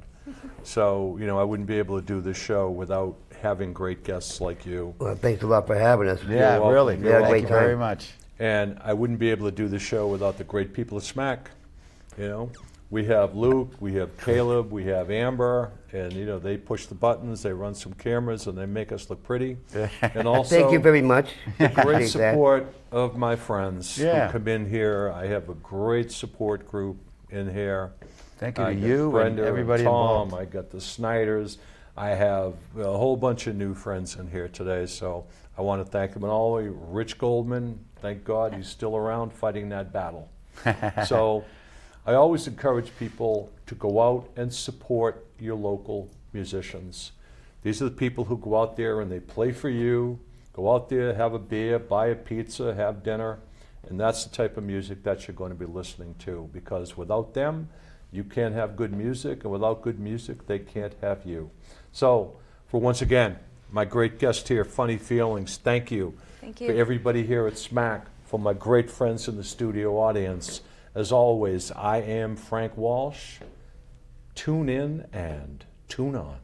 So, I wouldn't be able to do this show without having great guests like you. Well, thanks a lot for having us. Yeah, welcome. really. You're welcome. Thank you very Time. much. And I wouldn't be able to do the show without the great people at SMAC. We have Luke, we have Caleb, we have Amber, and they push the buttons, they run some cameras, and they make us look pretty. And also, Thank you very much. great Appreciate that. support of my friends Yeah. who come in here. I have a great support group in here. Thank you I to got you and Brenda everybody Tom. involved. I got the Snyders. I have a whole bunch of new friends in here today, so I want to thank them. And all Rich Goldman, thank God he's still around fighting that battle. So I always encourage people to go out and support your local musicians. These are the people who go out there and they play for you, go out there, have a beer, buy a pizza, have dinner, and that's the type of music that you're going to be listening to, because without them, you can't have good music, and without good music, they can't have you. So, for once again, my great guest here, Funny Feelings, thank you. Thank For you. everybody here at SMAC, for my great friends in the studio audience, as always, I am Frank Walsh. Tune in and tune on.